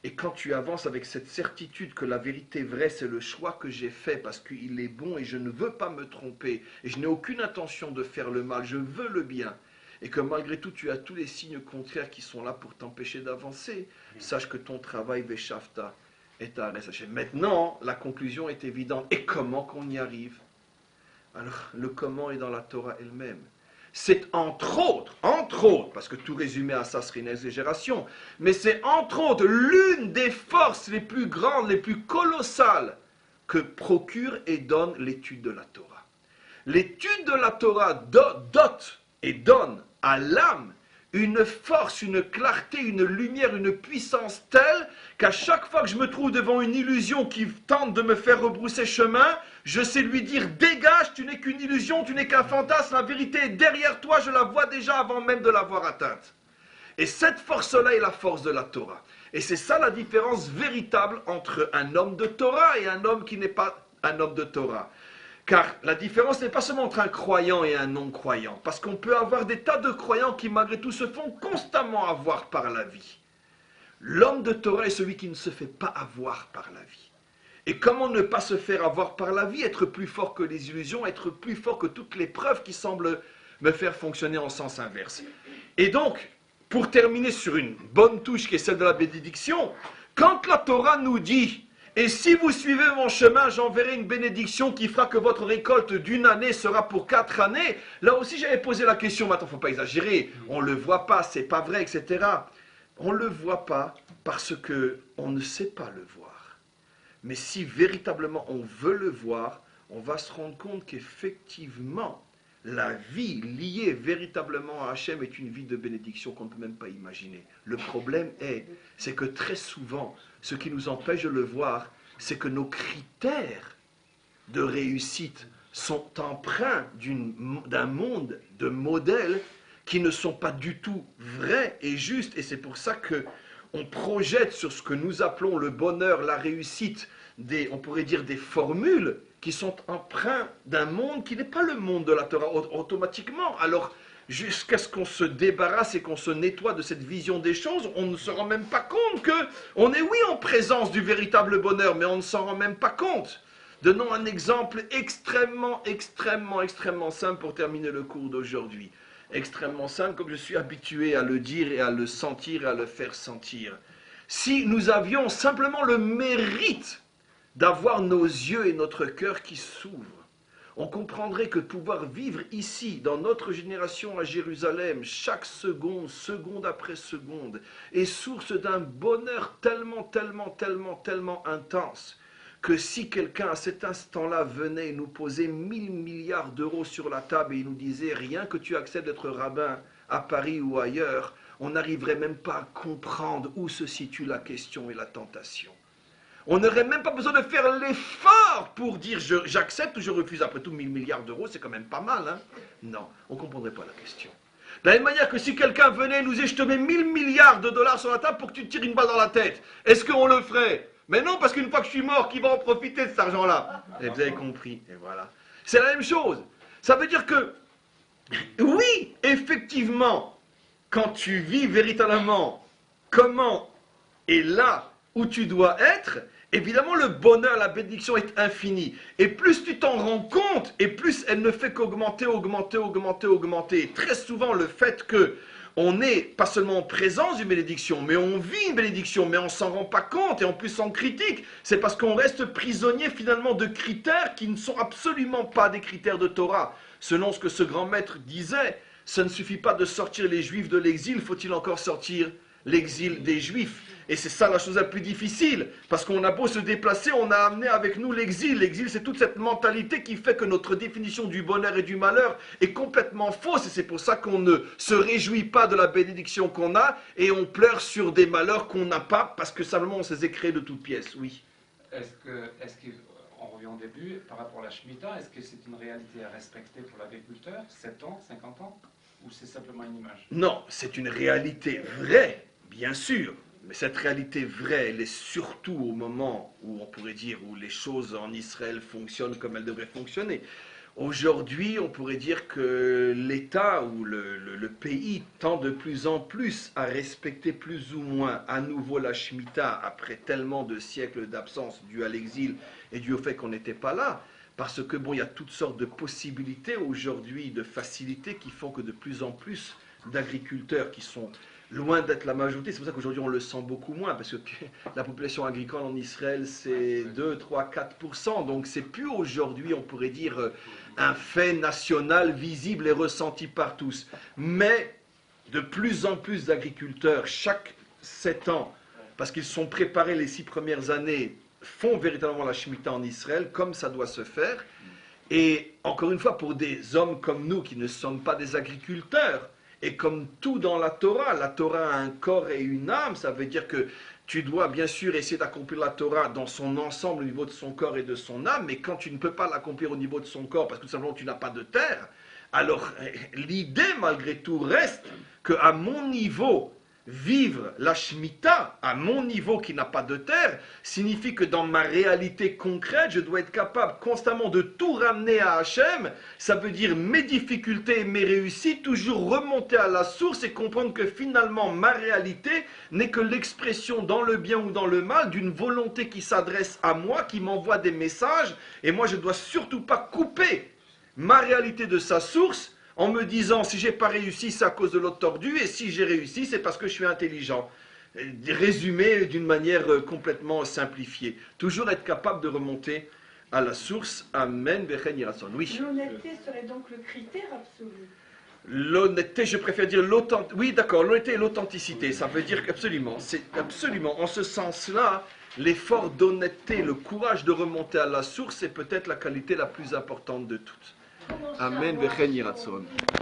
Et quand tu avances avec cette certitude que la vérité vraie, c'est le choix que j'ai fait parce qu'il est bon et je ne veux pas me tromper et je n'ai aucune intention de faire le mal, je veux le bien, et que malgré tout tu as tous les signes contraires qui sont là pour t'empêcher d'avancer, sache que ton travail Veshavta est à Hachem. Maintenant, la conclusion est évidente. Et comment qu'on y arrive? Alors, le comment est dans la Torah elle-même. C'est entre autres, parce que tout résumé à ça serait une exagération, mais c'est entre autres l'une des forces les plus grandes, les plus colossales que procure et donne l'étude de la Torah. L'étude de la Torah dote et donne à l'âme une force, une clarté, une lumière, une puissance telle qu'à chaque fois que je me trouve devant une illusion qui tente de me faire rebrousser chemin, je sais lui dire, dégage, tu n'es qu'une illusion, tu n'es qu'un fantasme, la vérité est derrière toi, je la vois déjà avant même de l'avoir atteinte. Et cette force-là est la force de la Torah. Et c'est ça la différence véritable entre un homme de Torah et un homme qui n'est pas un homme de Torah. Car la différence n'est pas seulement entre un croyant et un non-croyant, parce qu'on peut avoir des tas de croyants qui malgré tout se font constamment avoir par la vie. L'homme de Torah est celui qui ne se fait pas avoir par la vie. Et comment ne pas se faire avoir par la vie, être plus fort que les illusions, être plus fort que toutes les preuves qui semblent me faire fonctionner en sens inverse. Et donc, pour terminer sur une bonne touche qui est celle de la bénédiction, quand la Torah nous dit « Et si vous suivez mon chemin, j'enverrai une bénédiction qui fera que votre récolte d'une année sera pour 4 années », là aussi j'avais posé la question, maintenant il ne faut pas exagérer, on ne le voit pas, c'est pas vrai, etc. On ne le voit pas parce qu'on ne sait pas le voir. Mais si véritablement on veut le voir, on va se rendre compte qu'effectivement, la vie liée véritablement à Hachem est une vie de bénédiction qu'on ne peut même pas imaginer. Le problème c'est que très souvent, ce qui nous empêche de le voir, c'est que nos critères de réussite sont empreints d'un monde de modèles qui ne sont pas du tout vrais et justes. Et c'est pour ça qu'on projette sur ce que nous appelons le bonheur, la réussite, on pourrait dire des formules qui sont empreints d'un monde qui n'est pas le monde de la Torah automatiquement. Alors, jusqu'à ce qu'on se débarrasse et qu'on se nettoie de cette vision des choses, on ne se rend même pas compte qu'on est, oui, en présence du véritable bonheur, mais on ne s'en rend même pas compte. Donnons un exemple extrêmement simple pour terminer le cours d'aujourd'hui. Extrêmement simple, comme je suis habitué à le dire et à le sentir et à le faire sentir. Si nous avions simplement le mérite d'avoir nos yeux et notre cœur qui s'ouvrent, on comprendrait que pouvoir vivre ici, dans notre génération à Jérusalem, chaque seconde, seconde après seconde, est source d'un bonheur tellement intense, que si quelqu'un à cet instant-là venait nous poser 1000 milliards d'euros sur la table et il nous disait rien que tu acceptes d'être rabbin à Paris ou ailleurs, on n'arriverait même pas à comprendre où se situe la question et la tentation. On n'aurait même pas besoin de faire l'effort pour dire j'accepte ou je refuse. Après tout, 1000 milliards d'euros, c'est quand même pas mal. Hein? Non, on ne comprendrait pas la question. De la même manière que si quelqu'un venait nous dire je te mets 1000 milliards de dollars sur la table pour que tu te tires une balle dans la tête, est-ce qu'on le ferait? Mais non, parce qu'une fois que je suis mort, qui va en profiter de cet argent-là? Et vous avez compris, et voilà. C'est la même chose. Ça veut dire que, oui, effectivement, quand tu vis véritablement comment et là où tu dois être, évidemment le bonheur, la bénédiction est infinie. Et plus tu t'en rends compte, et plus elle ne fait qu'augmenter, augmenter, augmenter, augmenter. Et très souvent le fait que on n'est pas seulement en présence d'une bénédiction, mais on vit une bénédiction, mais on ne s'en rend pas compte, et en plus on critique. C'est parce qu'on reste prisonnier finalement de critères qui ne sont absolument pas des critères de Torah. Selon ce que ce grand maître disait, ça ne suffit pas de sortir les Juifs de l'exil, faut-il encore sortir l'exil des Juifs? Et c'est ça la chose la plus difficile, parce qu'on a beau se déplacer, on a amené avec nous l'exil. L'exil, c'est toute cette mentalité qui fait que notre définition du bonheur et du malheur est complètement fausse. Et c'est pour ça qu'on ne se réjouit pas de la bénédiction qu'on a, et on pleure sur des malheurs qu'on n'a pas, parce que simplement on se les a créés de toutes pièces. Oui. On revient au début, par rapport à la Shemitah, est-ce que c'est une réalité à respecter pour l'agriculteur, 7 ans, 50 ans, ou c'est simplement une image? Non, c'est une réalité vraie, bien sûr. Mais cette réalité vraie, elle est surtout au moment où on pourrait dire où les choses en Israël fonctionnent comme elles devraient fonctionner. Aujourd'hui, on pourrait dire que l'État ou le pays tend de plus en plus à respecter plus ou moins à nouveau la Shemitah après tellement de siècles d'absence dû à l'exil et dû au fait qu'on n'était pas là. Parce que bon, il y a toutes sortes de possibilités aujourd'hui, de facilités qui font que de plus en plus d'agriculteurs qui sont loin d'être la majorité, c'est pour ça qu'aujourd'hui on le sent beaucoup moins, parce que la population agricole en Israël c'est 2, 3, 4%, donc c'est plus aujourd'hui, on pourrait dire, un fait national visible et ressenti par tous. Mais de plus en plus d'agriculteurs, chaque 7 ans, parce qu'ils sont préparés les 6 premières années, font véritablement la Shemitah en Israël, comme ça doit se faire. Et encore une fois, pour des hommes comme nous, qui ne sommes pas des agriculteurs, et comme tout dans la Torah a un corps et une âme, ça veut dire que tu dois bien sûr essayer d'accomplir la Torah dans son ensemble au niveau de son corps et de son âme, mais quand tu ne peux pas l'accomplir au niveau de son corps, parce que tout simplement tu n'as pas de terre, alors l'idée malgré tout reste qu'à mon niveau, vivre la Shemitah, à mon niveau qui n'a pas de terre, signifie que dans ma réalité concrète, je dois être capable constamment de tout ramener à Hachem. Ça veut dire mes difficultés et mes réussites, toujours remonter à la source et comprendre que finalement ma réalité n'est que l'expression dans le bien ou dans le mal d'une volonté qui s'adresse à moi, qui m'envoie des messages, et moi je ne dois surtout pas couper ma réalité de sa source en me disant si j'ai pas réussi c'est à cause de l'autre tordu et si j'ai réussi c'est parce que je suis intelligent. Résumé d'une manière complètement simplifiée. Toujours être capable de remonter à la source. Amen. Oui. L'honnêteté serait donc le critère absolu. L'honnêteté, je préfère dire l'authenticité. Oui, d'accord, l'honnêteté et l'authenticité, ça veut dire qu'absolument, c'est absolument, en ce sens-là, l'effort d'honnêteté, le courage de remonter à la source, c'est peut-être la qualité la plus importante de toutes. Amen.